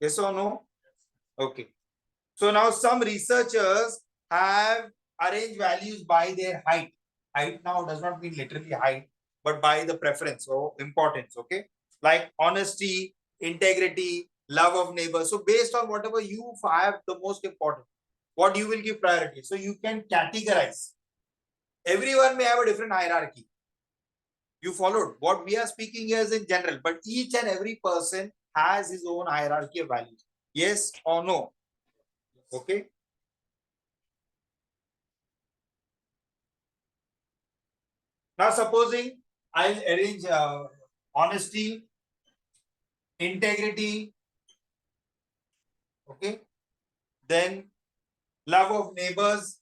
Yes or no? Okay. So now some researchers have arranged values by their height. Height now does not mean literally height, but by the preference or importance. Okay. Like honesty, integrity, love of neighbor. So based on whatever you have the most important, what you will give priority. So you can categorize. Everyone may have a different hierarchy. You followed. What we are speaking here is in general, but each and every person has his own hierarchy of values. Yes or no? Okay. Now, supposing I'll arrange honesty, integrity, okay, then love of neighbors,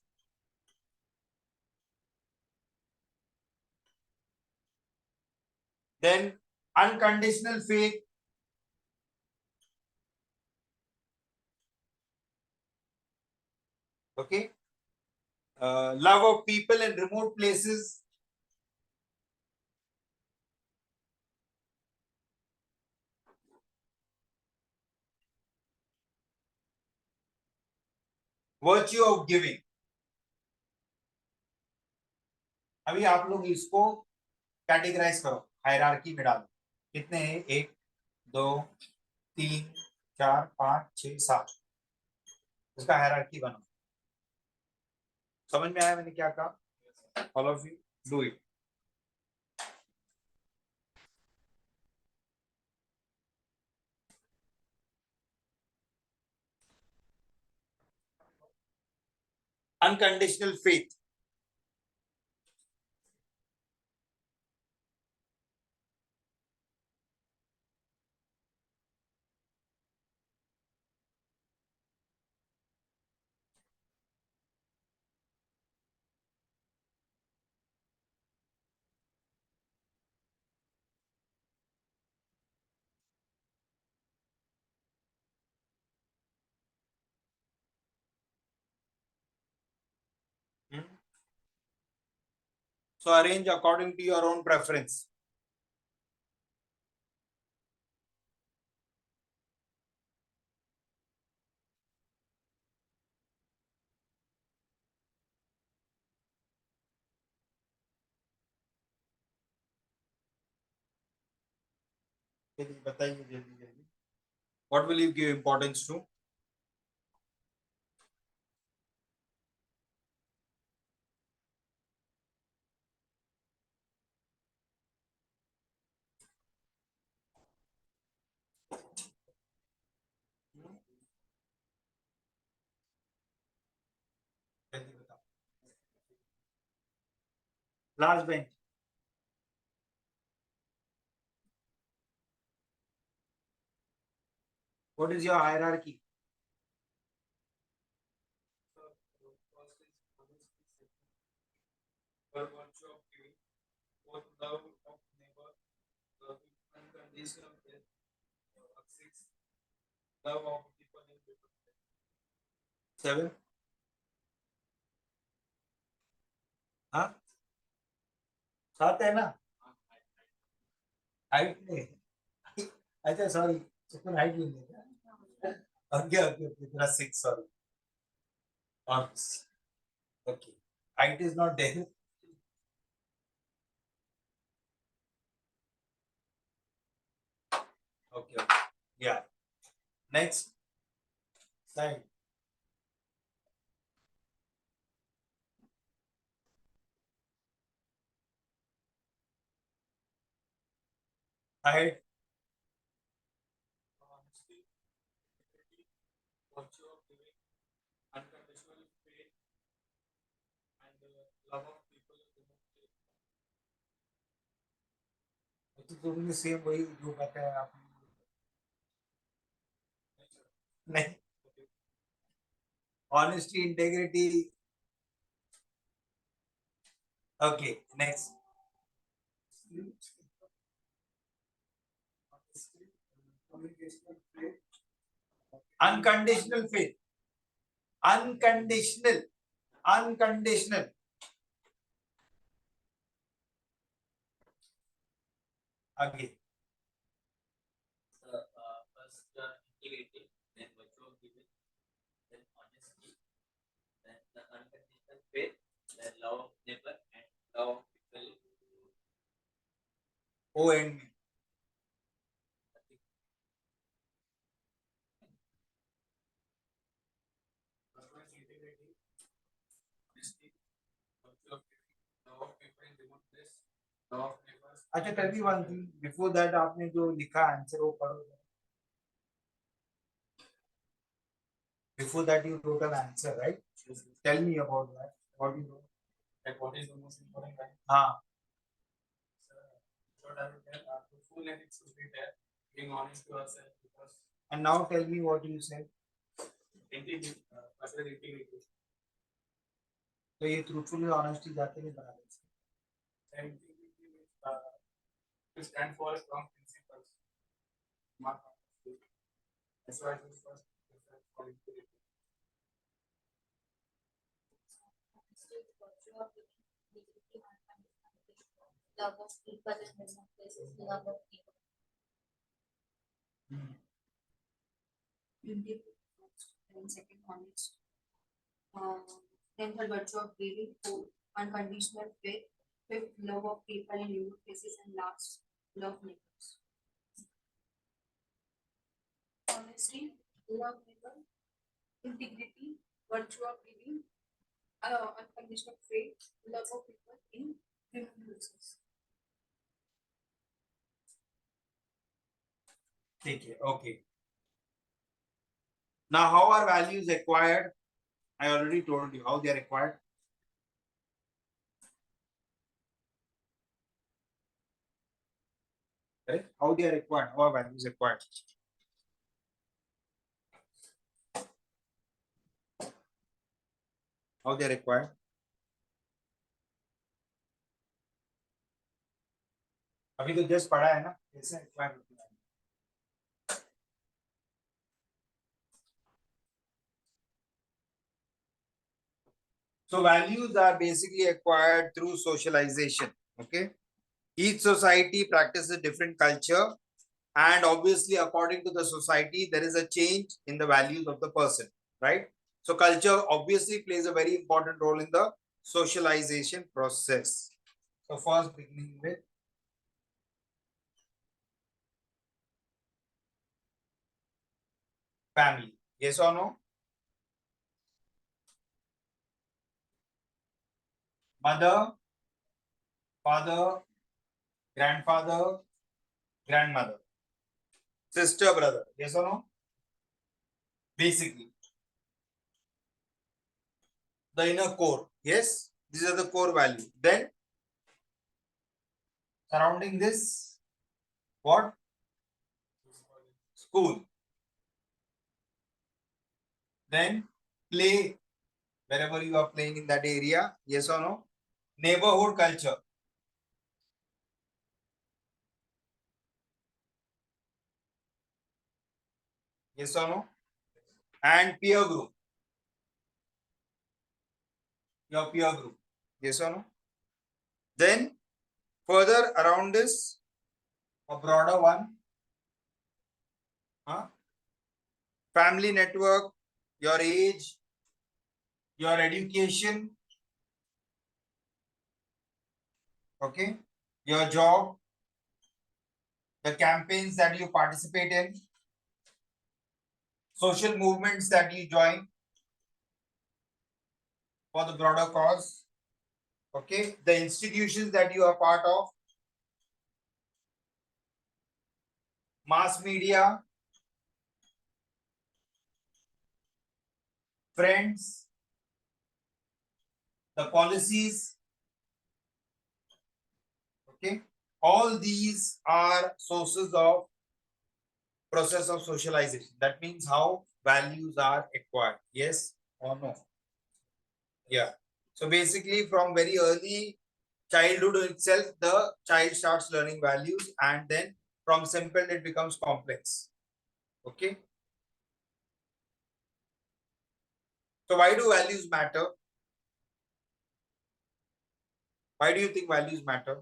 then unconditional faith, okay, love of people in remote places, virtue of giving. अभी आप लोग इसको categorise करो, hierarchy में डालो. कितने हैं? एक, दो, तीन, चार, पांच, छह, सात. इसका हायरार्की बनाओ. समझ में आया मैंने क्या कहा? All of you do it. Unconditional faith. Hmm? So arrange according to your own preference. बताइए जल्दी जल्दी. What will you give importance to? जल्दी बताओ. Last bench. What is your hierarchy? Virtue of giving, both love of neighbor, love unconditional faith, six, love of people in people. Seven. Huh? साथ है ना, height में। अच्छा sorry, super height में नहीं। Okay okay okay, तेरा 6, sorry. Okay, height is not there. Okay, okay. Yeah. Next slide. Height. Honesty, integrity, virtue of giving, unconditional faith, and love of people. तो तुमने सेम वही जो बताया आपने। नहीं, honesty, integrity. Okay, next. Unconditional faith. Unconditional. Unconditional. Again. First, integrity, then virtue of giving, then honesty, then the unconditional faith, then love of neighbor, and love of people. O and me. अच्छा, tell me one thing. Before that आपने जो लिखा answer वो पढ़ो। Before that you wrote an answer, right? Tell me about that. What you wrote? Like what is the most important line? हाँ. What I would tell, truthful and it should be there. Being honest to ourselves. Because. And now tell me what you said. Integrity. Personal integrity. तो ये truthful and honesty जाते नहीं बना सकते। Integrity to stand for strong principles. Mark. That's why I choose first for integrity. Love of people and business places, love of people. And second honest. Then the virtue of giving, fourth, unconditional faith, fifth, love of people in new places, and last, love neighbors. Honesty, love neighbor, integrity, virtue of giving, unconditional faith, love of people in new places. Okay. Now, how are values acquired? I already told you how they are acquired. Right? How they are acquired? How are values acquired? How they are acquired? अभी तो just पढ़ा है ना, कैसे acquired होती है? So values are basically acquired through socialization. Okay. Each society practices different culture, and obviously, according to the society, there is a change in the values of the person, right? So culture obviously plays a very important role in the socialization process. So first, beginning with family. Yes or no? Mother, father, grandfather, grandmother, sister, brother. Yes or no? Basically, the inner core. Yes, these are the core values. Then, surrounding this, what? School. Then, play, wherever you are playing in that area. Yes or no? Neighborhood culture. Yes or no? And peer group. Your peer group. Yes or no? Then Further around this, a broader one, family network, your age, your education, okay, your job, the campaigns that you participate in, social movements that you join for the broader cause, okay, the institutions that you are part of, mass media, friends, the policies, okay, all these are sources of process of socialization. That means how values are acquired. Yes or no? Yeah. So basically, from very early childhood itself, the child starts learning values, and then from simple it becomes complex. Okay. So why do values matter? Why do you think values matter?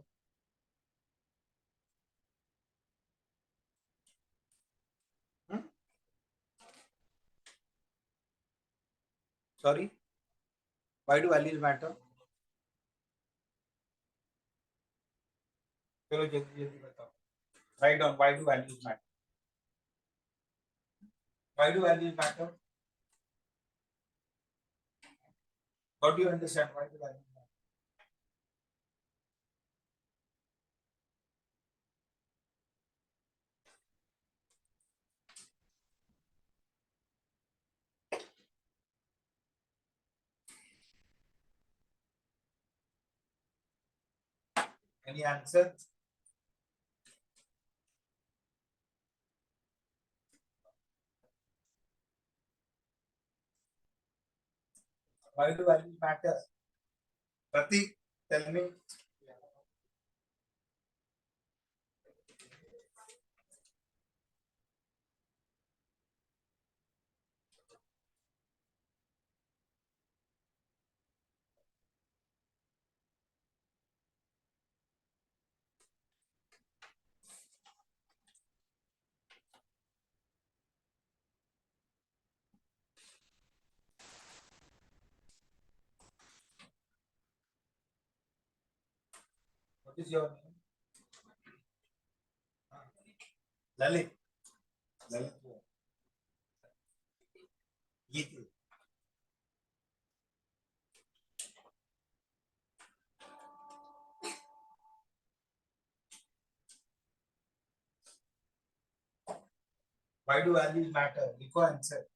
Hmm? Sorry. Why do values matter? चलो जल्दी जल्दी बताओ. Write down why do values matter? Why do values matter? What do you understand? Why do values matter? Any answer? Why do values matter? Pratik, tell me. What is your name? Lalit. Lalit. Geetu. Why do values matter? Equal answer.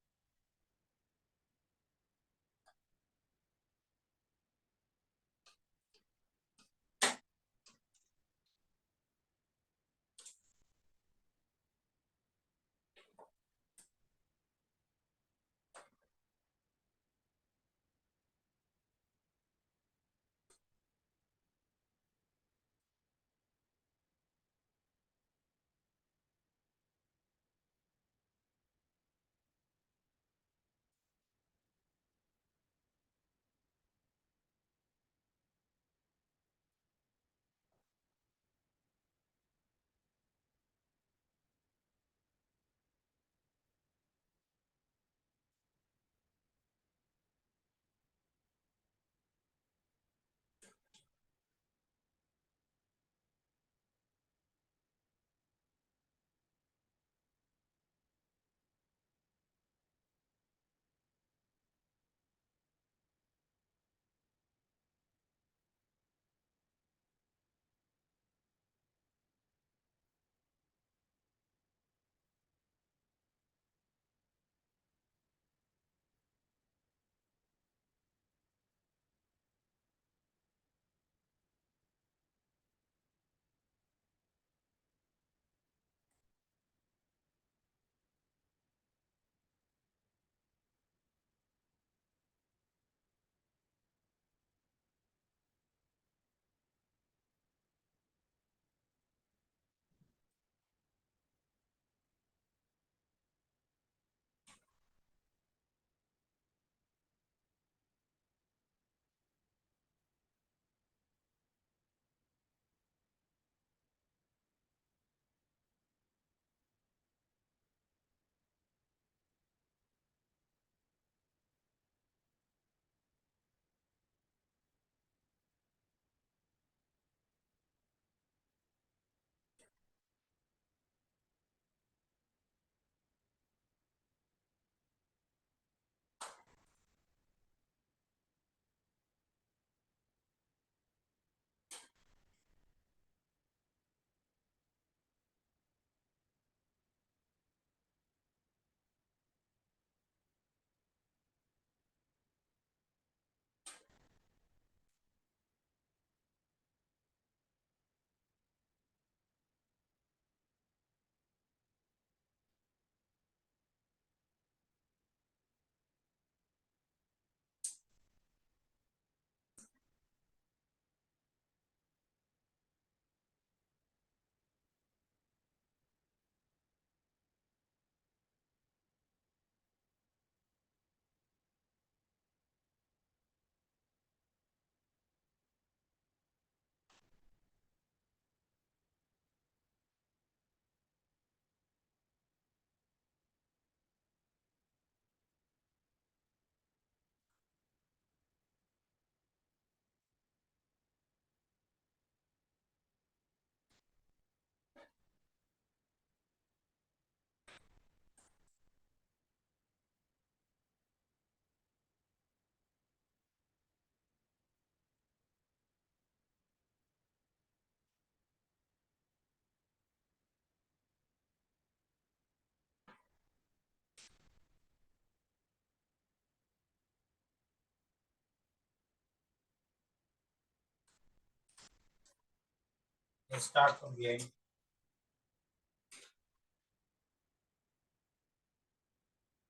Let's start from behind.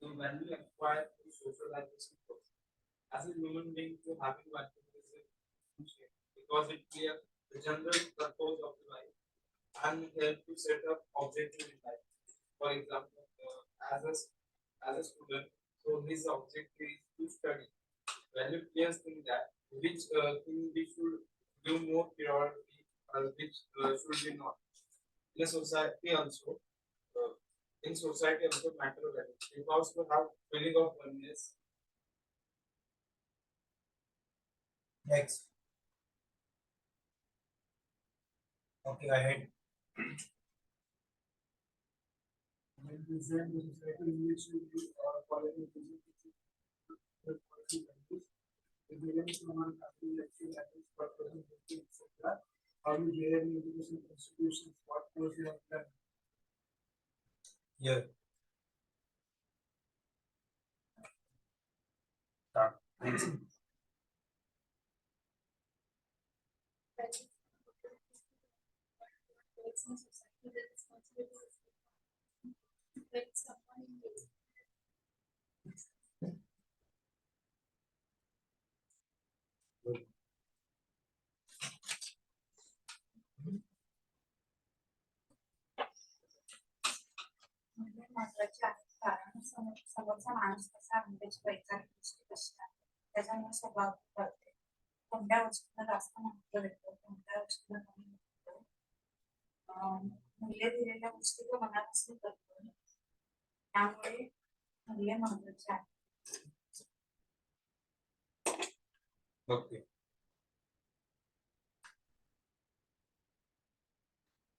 So value acquired through socialization process. As a human being, to having value is essential because it clears the general purpose of the life and help to set up objectives in life. For example, as a student, so his objective is to study. Value clears thing that which thing we should give more priority or which should we not. In a society also, uh, in society also matter value. Because to have feeling of oneness. Next. Okay, ahead. When present the society in which we are following the policy values, the given someone appeal ethics, purpose, etc. How you behave in education institutions, what course you have done. Here. Start. It's in society, the responsibility is when someone is म्हणजे महत्वाचे आहे कारण समोरचा माणूस कसा आहे त्याची वैचारिक दृष्टी कशी आहे त्याच्यामुळे स्वभाव कळते कोणत्या गोष्टीला जास्त महत्व देतो कोणत्या गोष्टीला कमी महत्व मूल्य दिलेल्या गोष्टी तो मनापासून करतो त्यामुळे मूल्य महत्वाचे आहे. Okay.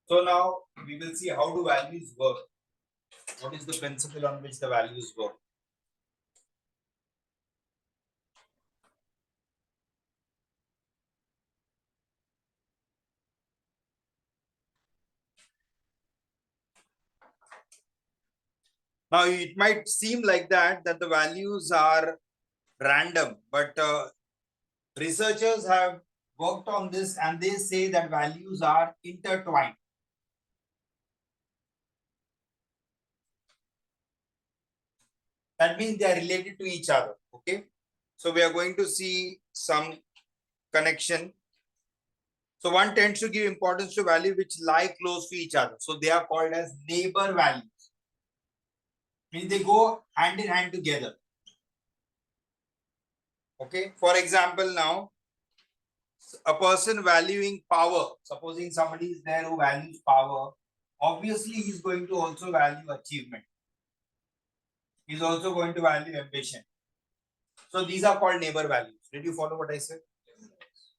So now we will see how do values work. What is the principle on which the values work? Now it might seem like that the values are random, but researchers have worked on this and they say that values are intertwined. That means they are related to each other. Okay. So we are going to see some connection. So one tends to give importance to value which lie close to each other. So they are called as neighbor values. Means they go hand in hand together. Okay. For example, now a person valuing power, supposing somebody is there who values power, obviously he is going to also value achievement. He is also going to value ambition. So these are called neighbor values. Did you follow what I said?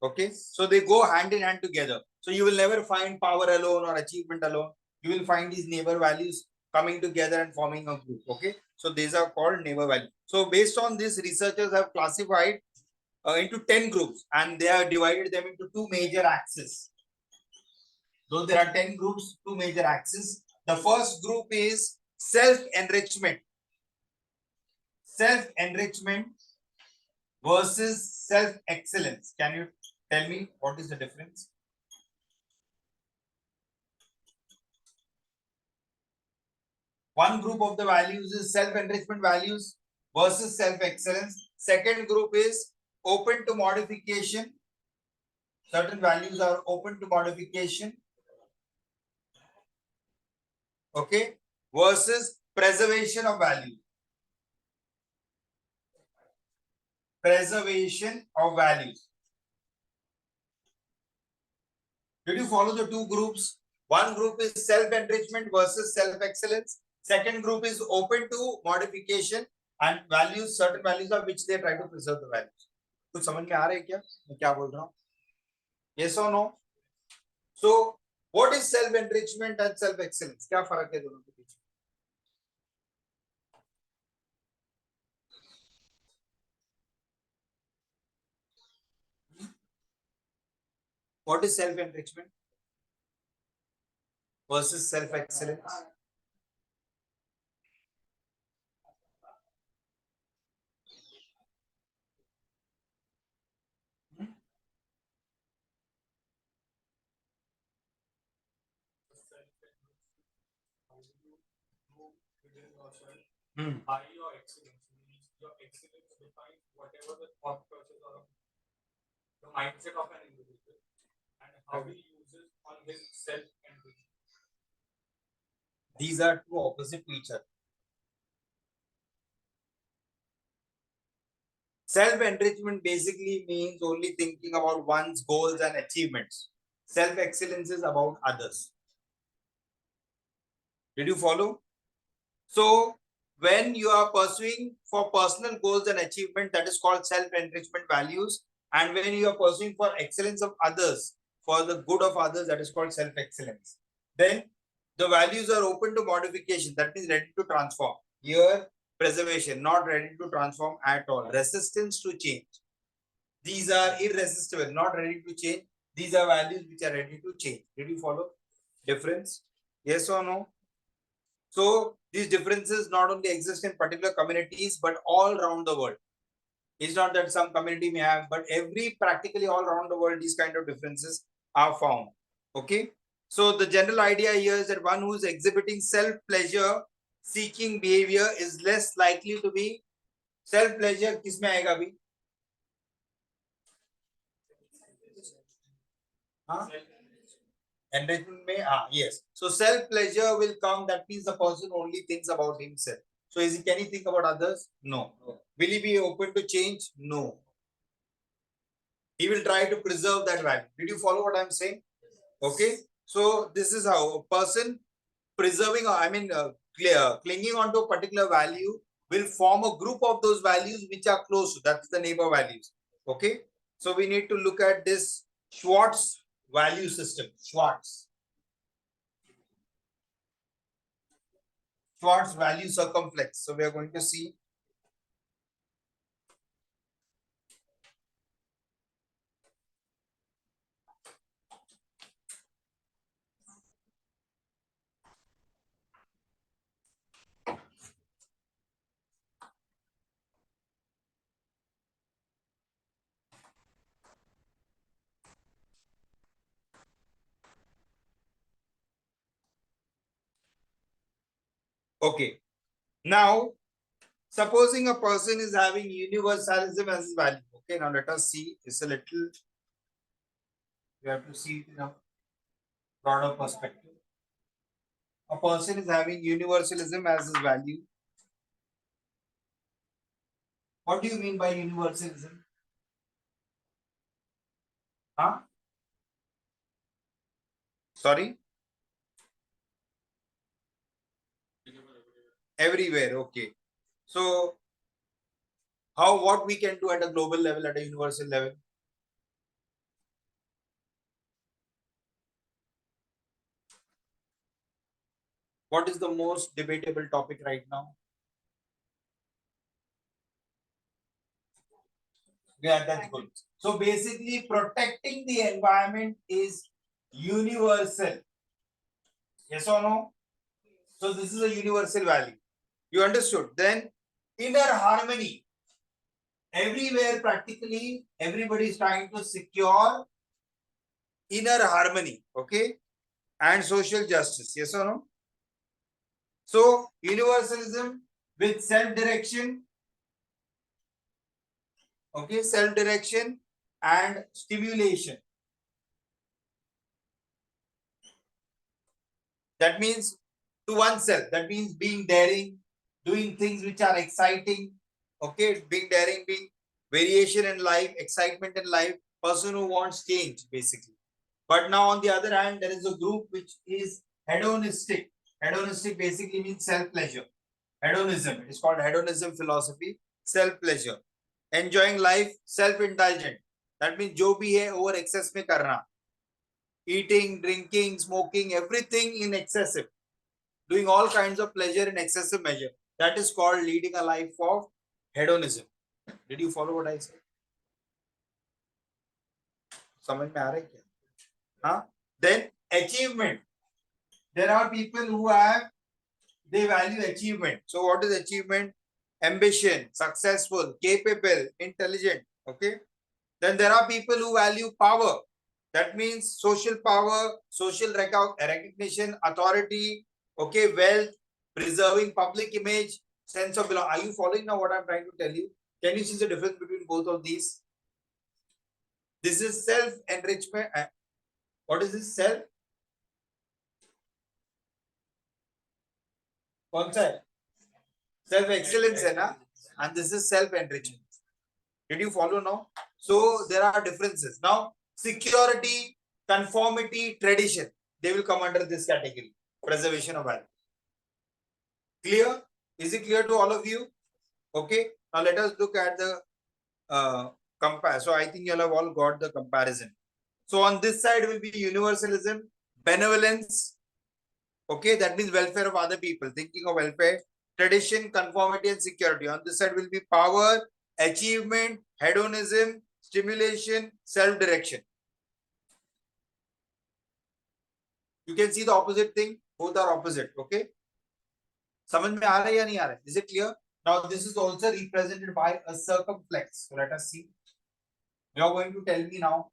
Okay. So they go hand in hand together. So you will never find power alone or achievement alone. You will find these neighbor values coming together and forming a group. Okay. So these are called neighbor values. So based on this, researchers have classified into 10 groups and they have divided them into two major axes. Though there are 10 groups, two major axes. The first group is self-enrichment. Self-enrichment versus self-excellence. Can you tell me what is the difference? One group of the values is self-enrichment values versus self-excellence. Second group is open to modification. Certain values are open to modification. Okay. Versus preservation of value. Preservation of values. Did you follow the two groups? One group is self-enrichment versus self-excellence. Second group is open to modification and values, certain values of which they try to preserve the values. कुछ समझ में आ रहा है क्या मैं क्या बोल रहा हूँ? Yes or no? So what is self-enrichment and self-excellence? क्या फर्क है दोनों के बीच? What is self-enrichment versus self-excellence? how do you do within yourself Hmm. by your excellence? Means your excellence defines whatever the thought process or the mindset of an individual and how he uses on his self enrichment. These are two opposite to each other. Self-enrichment basically means only thinking about one's goals and achievements. Self-excellence is about others. Did you follow? So, when you are pursuing for personal goals and achievement, that is called self-enrichment values. And when you are pursuing for excellence of others, for the good of others, that is called self-excellence. Then the values are open to modification. That means ready to transform. Here, preservation, not ready to transform at all. Resistance to change. These are irresistible, not ready to change. These are values which are ready to change. Did you follow? Difference? Yes or no? So these differences not only exist in particular communities, but all around the world. It's not that some community may have, but practically all around the world, these kind of differences are found. Okay. So the general idea here is that one who is exhibiting self-pleasure seeking behavior is less likely to be self-pleasure. किसमें आएगा अभी? हाँ? Enrichment may, yes. So self-pleasure will come. That means the person only thinks about himself. So can he think about others? No. Will he be open to change? No. He will try to preserve that value. Did you follow what I'm saying? Okay. So this is how a person preserving, clinging onto a particular value will form a group of those values which are close to. That's the neighbor values. Okay. So we need to look at this Schwartz value system. Schwartz value circumflex. So we are going to see. Okay. Now, supposing a person is having universalism as his value. Okay. Now let us see. It's a little. You have to see it in a broader perspective. A person is having universalism as his value. What do you mean by universalism? Huh? Sorry? Everywhere. Okay. So, what we can do at a global level, at a universal level? What is the most debatable topic right now? Yeah, that's good. So basically, protecting the environment is universal. Yes or no? So this is a universal value. You understood? Then inner harmony. Everywhere, practically, everybody is trying to secure inner harmony. Okay? And social justice. Yes or no? So universalism with self-direction. Okay, self-direction and stimulation. That means to oneself. That means being daring, doing things which are exciting. Okay, being daring, being variation in life, excitement in life, person who wants change, basically. But now, on the other hand, there is a group which is hedonistic. Hedonistic basically means self-pleasure. Hedonism. It is called hedonism philosophy. Self-pleasure. Enjoying life, self-indulgent. That means जो भी है over excess में करना. Eating, drinking, smoking, everything in excessive. Doing all kinds of pleasure in excessive measure. That is called leading a life of hedonism. Did you follow what I said? समझ में आ रहा है क्या? हाँ? Then achievement. There are people who they value achievement. So what is achievement? Ambition, successful, capable, intelligent. Okay. Then there are people who value power. That means social power, social recognition, authority, okay, wealth, preserving public image, sense of belonging. Are you following now what I'm trying to tell you? Can you see the difference between both of these? This is self enrichment. What is this self? कौन सा है? Self excellence है ना? And this is self enrichment. Did you follow now? So there are differences. Now security, conformity, tradition, they will come under this category. Preservation of value. Clear? Is it clear to all of you? Okay. Now let us look at the compare. So I think you have all got the comparison. So on this side will be universalism, benevolence. Okay, that means welfare of other people, thinking of welfare, tradition, conformity, and security. On this side will be power, achievement, hedonism, stimulation, self-direction. You can see the opposite thing. Both are opposite. Okay. समझ में आ रहा है या नहीं आ रहा है? Is it clear? Now this is also represented by a circumflex. So let us see. You are going to tell me now.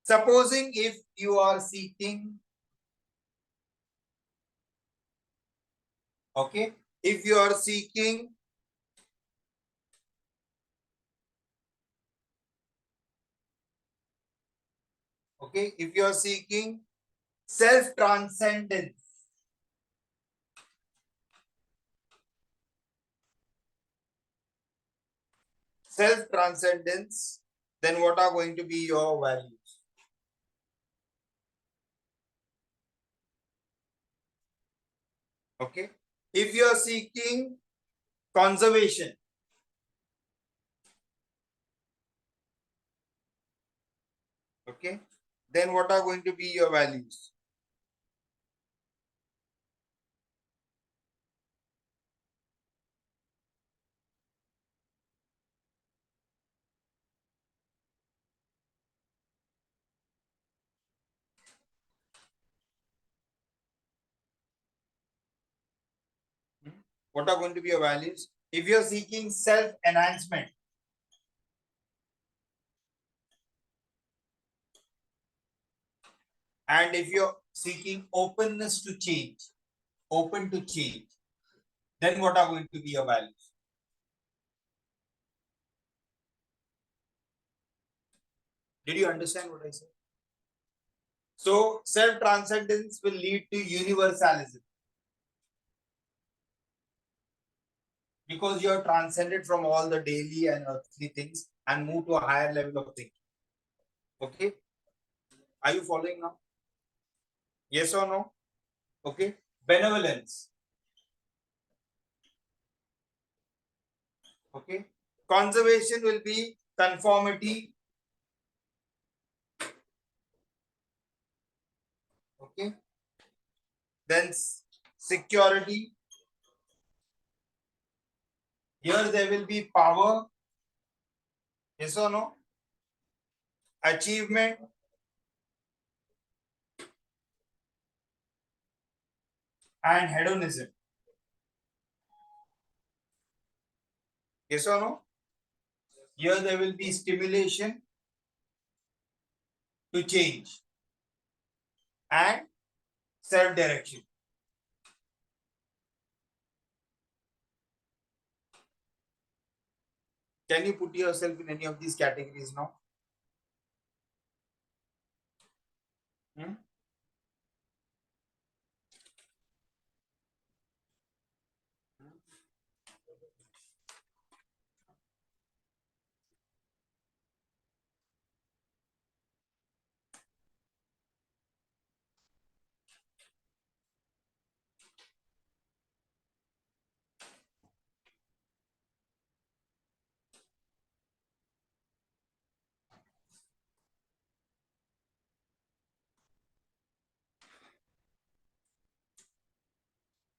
Supposing if you are seeking, okay, if you are seeking okay, if you are seeking self transcendence, then what are going to be your values? Okay, if you are seeking conservation, okay, then what are going to be your values? What are going to be your values? If you are seeking self enhancement, and if you're seeking openness to change, open to change, then what are going to be your values? Did you understand what I said? So self transcendence will lead to universalism, because you are transcended from all the daily and earthly things and move to a higher level of thinking. Okay, are you following now? Yes or no? Okay, benevolence. Okay, conservation will be conformity. Okay, then security. Here there will be power. Yes or no? Achievement. And hedonism. Yes or no? Here there will be stimulation to change and self-direction. Can you put yourself in any of these categories now? Hmm?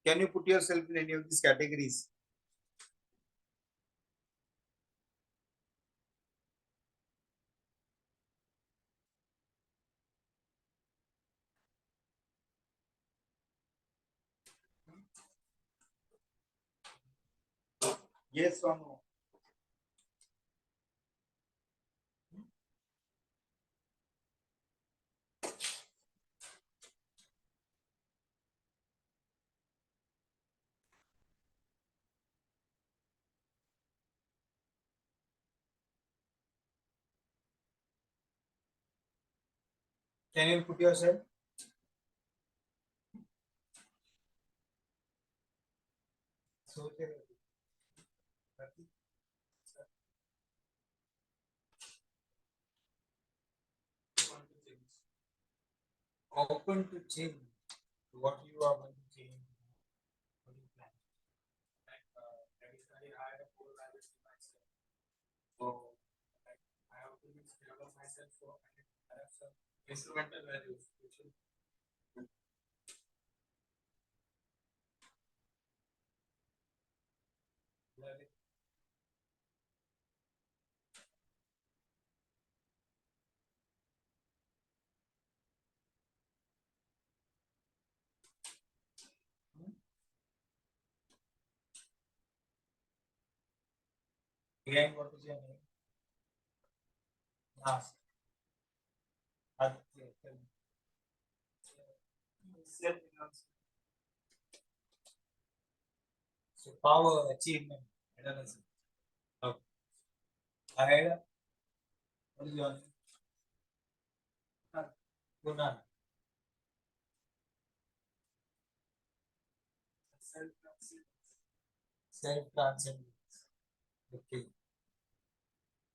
Can you put yourself in any of these categories? Yes or no? Can you put yourself? सोच रहे हो? Open to change. What you are going to change? What do you plan? Traditionally, I had a core values in myself. So, like, I have to be scared of myself. So, I have some instrumental values, which is like, Again, what is your name? Last. Aditya. Tell me. self-enhancement. So power, achievement, hedonism. Okay. Ahead. What is your name? Guna. Self-transcendence. Okay.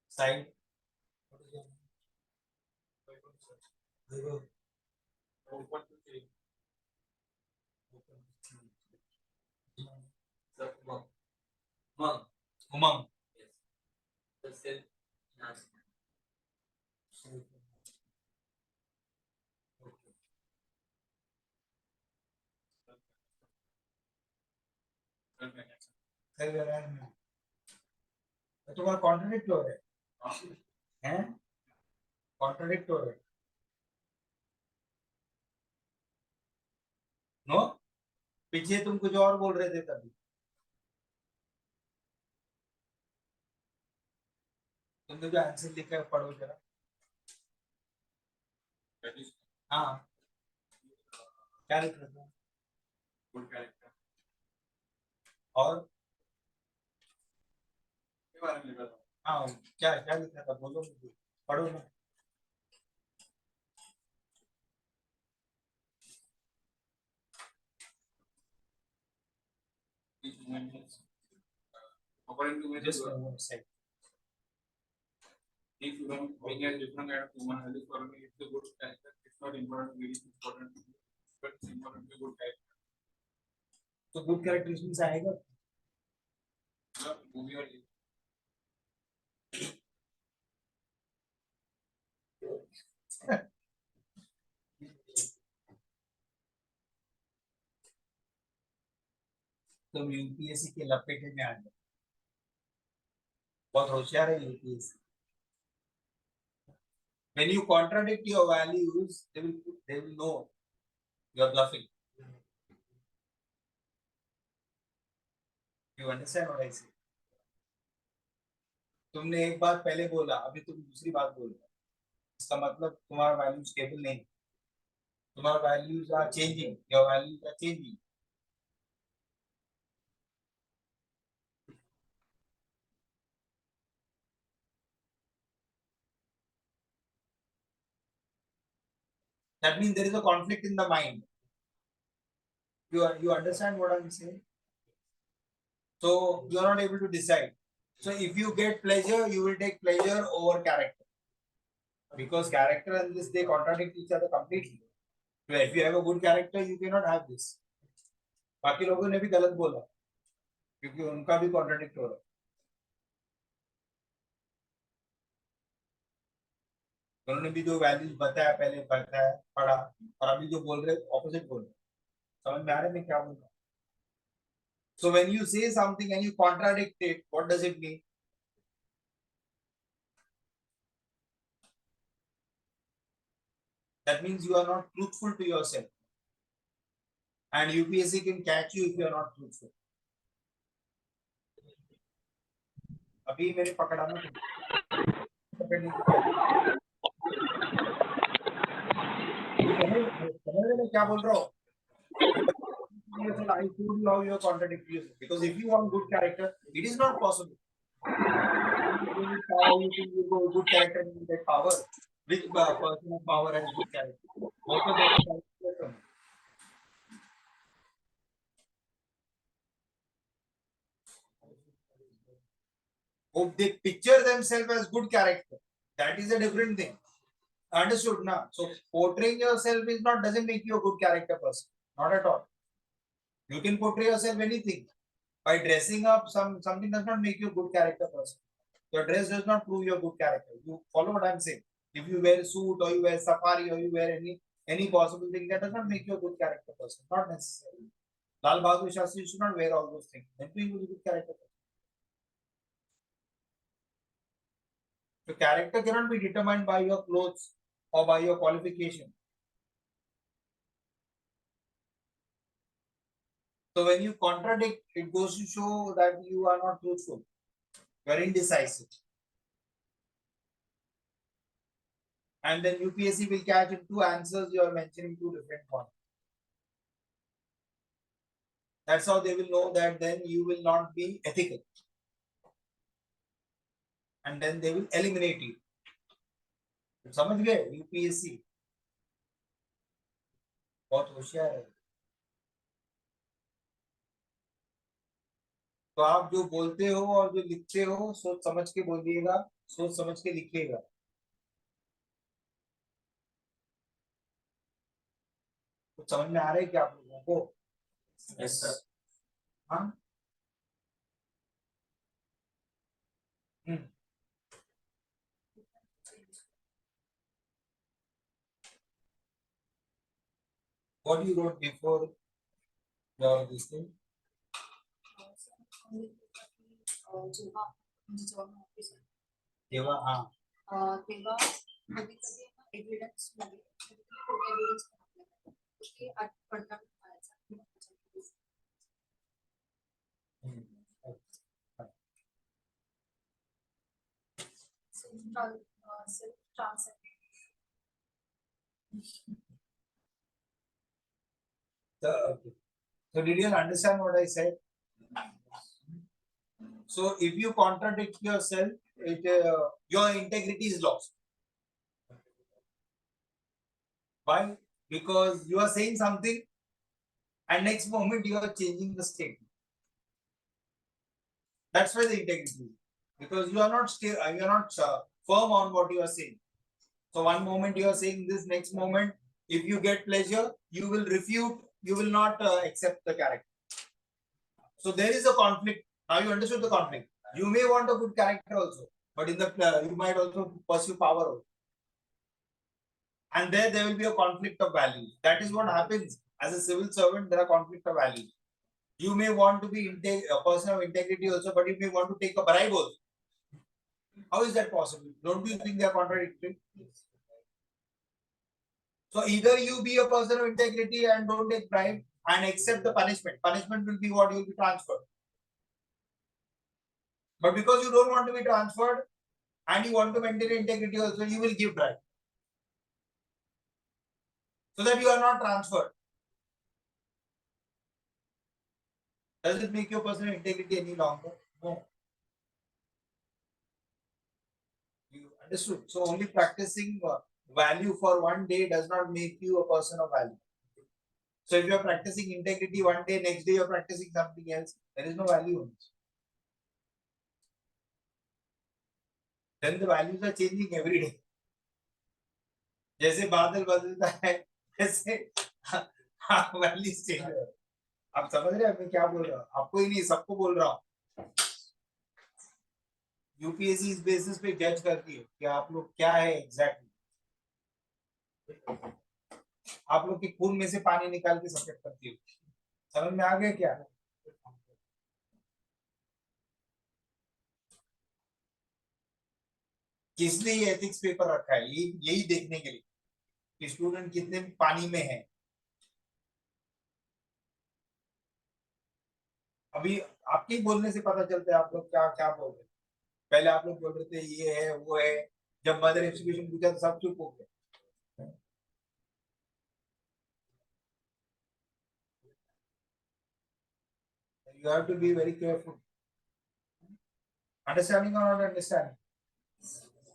Side. What is your name? Guru. Open to change. Umang. Umang. Umang. Yes. The self enhancement. Okay. Self-awareness. तो तुम्हारा contradict हो रहा है हैं contradict हो रहा है no पीछे तुम कुछ और बोल रहे थे तभी तुमने जो आंसर लिखा है पढ़ो जरा हाँ क्या लिखा था Good character. और के बारे में लिखा था. हाँ क्या क्या लिखा था बोलो मुझे पढ़ो ना Each moment is, according to me, just one sec if you don't being a different kind of human value for me, it's a good character. It's not important. It is important, but it's important to be good character. तो good characteristics आएगा Movie or तुम UPSC के लपेटे में आ गए बहुत होशियार है UPSC when you contradict your values they will know you are bluffing you understand what I say तुमने एक बात पहले बोला अभी तुम दूसरी बात बोल रहे हो इसका मतलब तुम्हारा वैल्यू स्टेबल नहीं तुम्हारा values are changing your values are changing that means there is a conflict in the mind you understand what I'm saying so you are not able to decide so if you get pleasure you will take pleasure over character because character and this they contradict each other completely so if you have a good character you cannot have this बाकी लोगों ने भी गलत बोला क्योंकि उनका भी contradict हो रहा है उन्होंने भी जो वैल्यूज बताया पहले बताया पढ़ा और अभी जो बोल रहे ऑपोजिट बोल रहे समझ में आ रहा है मैं क्या बोल रहा हूँ so when you say something and you contradict it what does it mean that means you are not truthful to yourself and UPSC can catch you if you are not truthful अभी मैंने पकड़ा ना, पकड़ने की क्या समझ रहे मैं क्या बोल रहा हूँ? I told you how you are contradicting yourself. Because if you want good character, it is not possible. Power, you think you go good character and you get power. Which person of power has good character? Most of them have character. Hope they picture themselves as good character. That is a different thing. Understood now? So portraying yourself is not doesn't make you a good character person. Not at all. You can portray yourself anything. By dressing up, something does not make you a good character person. Your dress does not prove your good character. You follow what I'm saying. If you wear a suit or you wear safari or you wear any possible thing, that does not make you a good character person. Not necessarily. Lal Bahadur Shastri should not wear all those things. Then you will be a good character person. So character cannot be determined by your clothes or by your qualification. So when you contradict, it goes to show that you are not truthful. You are indecisive. And then UPSC will catch in two answers you are mentioning two different ones. That's how they will know that then you will not be ethical. And then they will eliminate you. समझ गए UPSC बहुत होशियार है. तो आप जो बोलते हो और जो लिखते हो सोच समझ के बोलिएगा, सोच समझ के लिखिएगा. तो समझ में आ रहा है क्या आप लोगों को? Yes, sir. हाँ. What you wrote before your this thing? जेव्हा म्हणजे जेव्हा मी ऑफिस तेव्हा हाँ तेव्हा कधी कधी एव्हिडन्स मध्ये खोटे एव्हिडन्स ते पडताळून पाहायचा किंवा त्याच्यामध्ये self transfer. okay. So did you understand what I said? So if you contradict yourself, your integrity is lost. Why? Because you are saying something and next moment you are changing the statement. That's why the integrity is. Because you are not firm on what you are saying. So one moment you are saying this, next moment, if you get pleasure, you will refute, you will not accept the character. So there is a conflict. Now you understood the conflict. You may want a good character also, but in the you might also pursue power also. And there will be a conflict of values. That is what happens as a civil servant. There are conflict of values. You may want to be a person of integrity also, but you may want to take a bribe also. How is that possible? Don't you think they are contradictory? So either you be a person of integrity and don't take bribe and accept the punishment. Punishment will be what you will be transferred. But because you don't want to be transferred and you want to maintain integrity also, you will give bribe. So that you are not transferred. Does it make your person of integrity any longer? No. You understood? So only practicing value for one day does not make you a person of value. So if you are practicing integrity one day, next day you are practicing something else, there is no value in it. Then the values are changing every day. जैसे बादल बदलता है वैसे values change हो. आप समझ रहे हैं मैं क्या बोल रहा हूँ? आपको ही नहीं सबको बोल रहा हूँ. यूपीएससी इस बेसिस पे जज करती है कि आप लोग क्या है एग्जैक्टली. आप लोग के खून में से पानी निकाल के सब्जेक्ट करती है. समझ में आ गया क्या? किसने ये एथिक्स पेपर रखा है? यही देखने के लिए कि स्टूडेंट कितने पानी में है. अभी आपके बोलने से पता चलता है आप लोग क्या क्या बोल रहे हैं. पहले आप लोग बोल रहे थे ये है वो है, जब मदर इंस्टीट्यूशन पूछा तो सब चुप हो गए. You have to be very careful. Understanding or not understanding?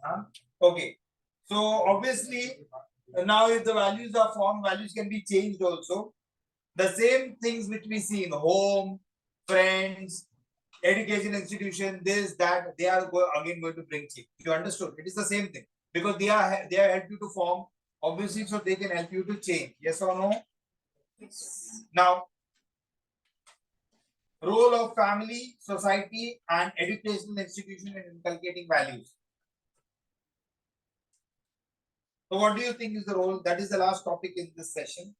Huh? Okay. So obviously, now if the values are formed, values can be changed also. The same things which we see in home, friends, education institution, this, that, they are again going to bring change. You understood? It is the same thing because they are help you to form, obviously, so they can help you to change. Yes or no? Yes. Now, role of family, society, and educational institution in inculcating values. So, what do you think is the role? That is the last topic in this session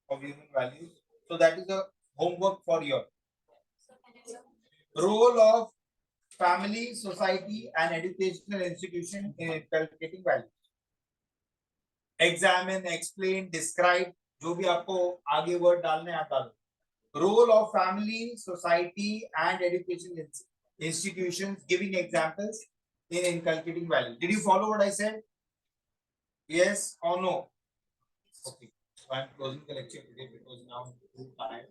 of human values. So, that is the homework for your role of family, society, and educational institution in inculcating values. Examine, explain, describe. जो भी आपको आगे word डालने आता है. Role of family, society, and education institutions, giving examples in inculcating values. Did you follow what I said? Yes or no? Okay. So I'm closing the lecture today because now I'm too tired.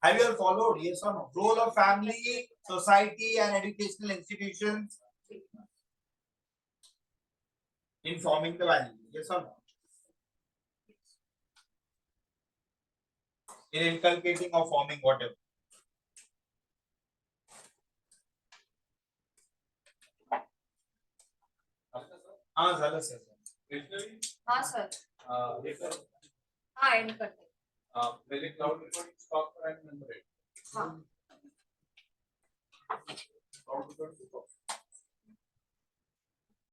Have you all followed? Yes or no? Role of family, society, and educational institutions in forming the values. Yes or no? In inculcating or forming whatever. हाँ झालं sir. हाँ sir. हाँ and करते. Very cloud recording stop.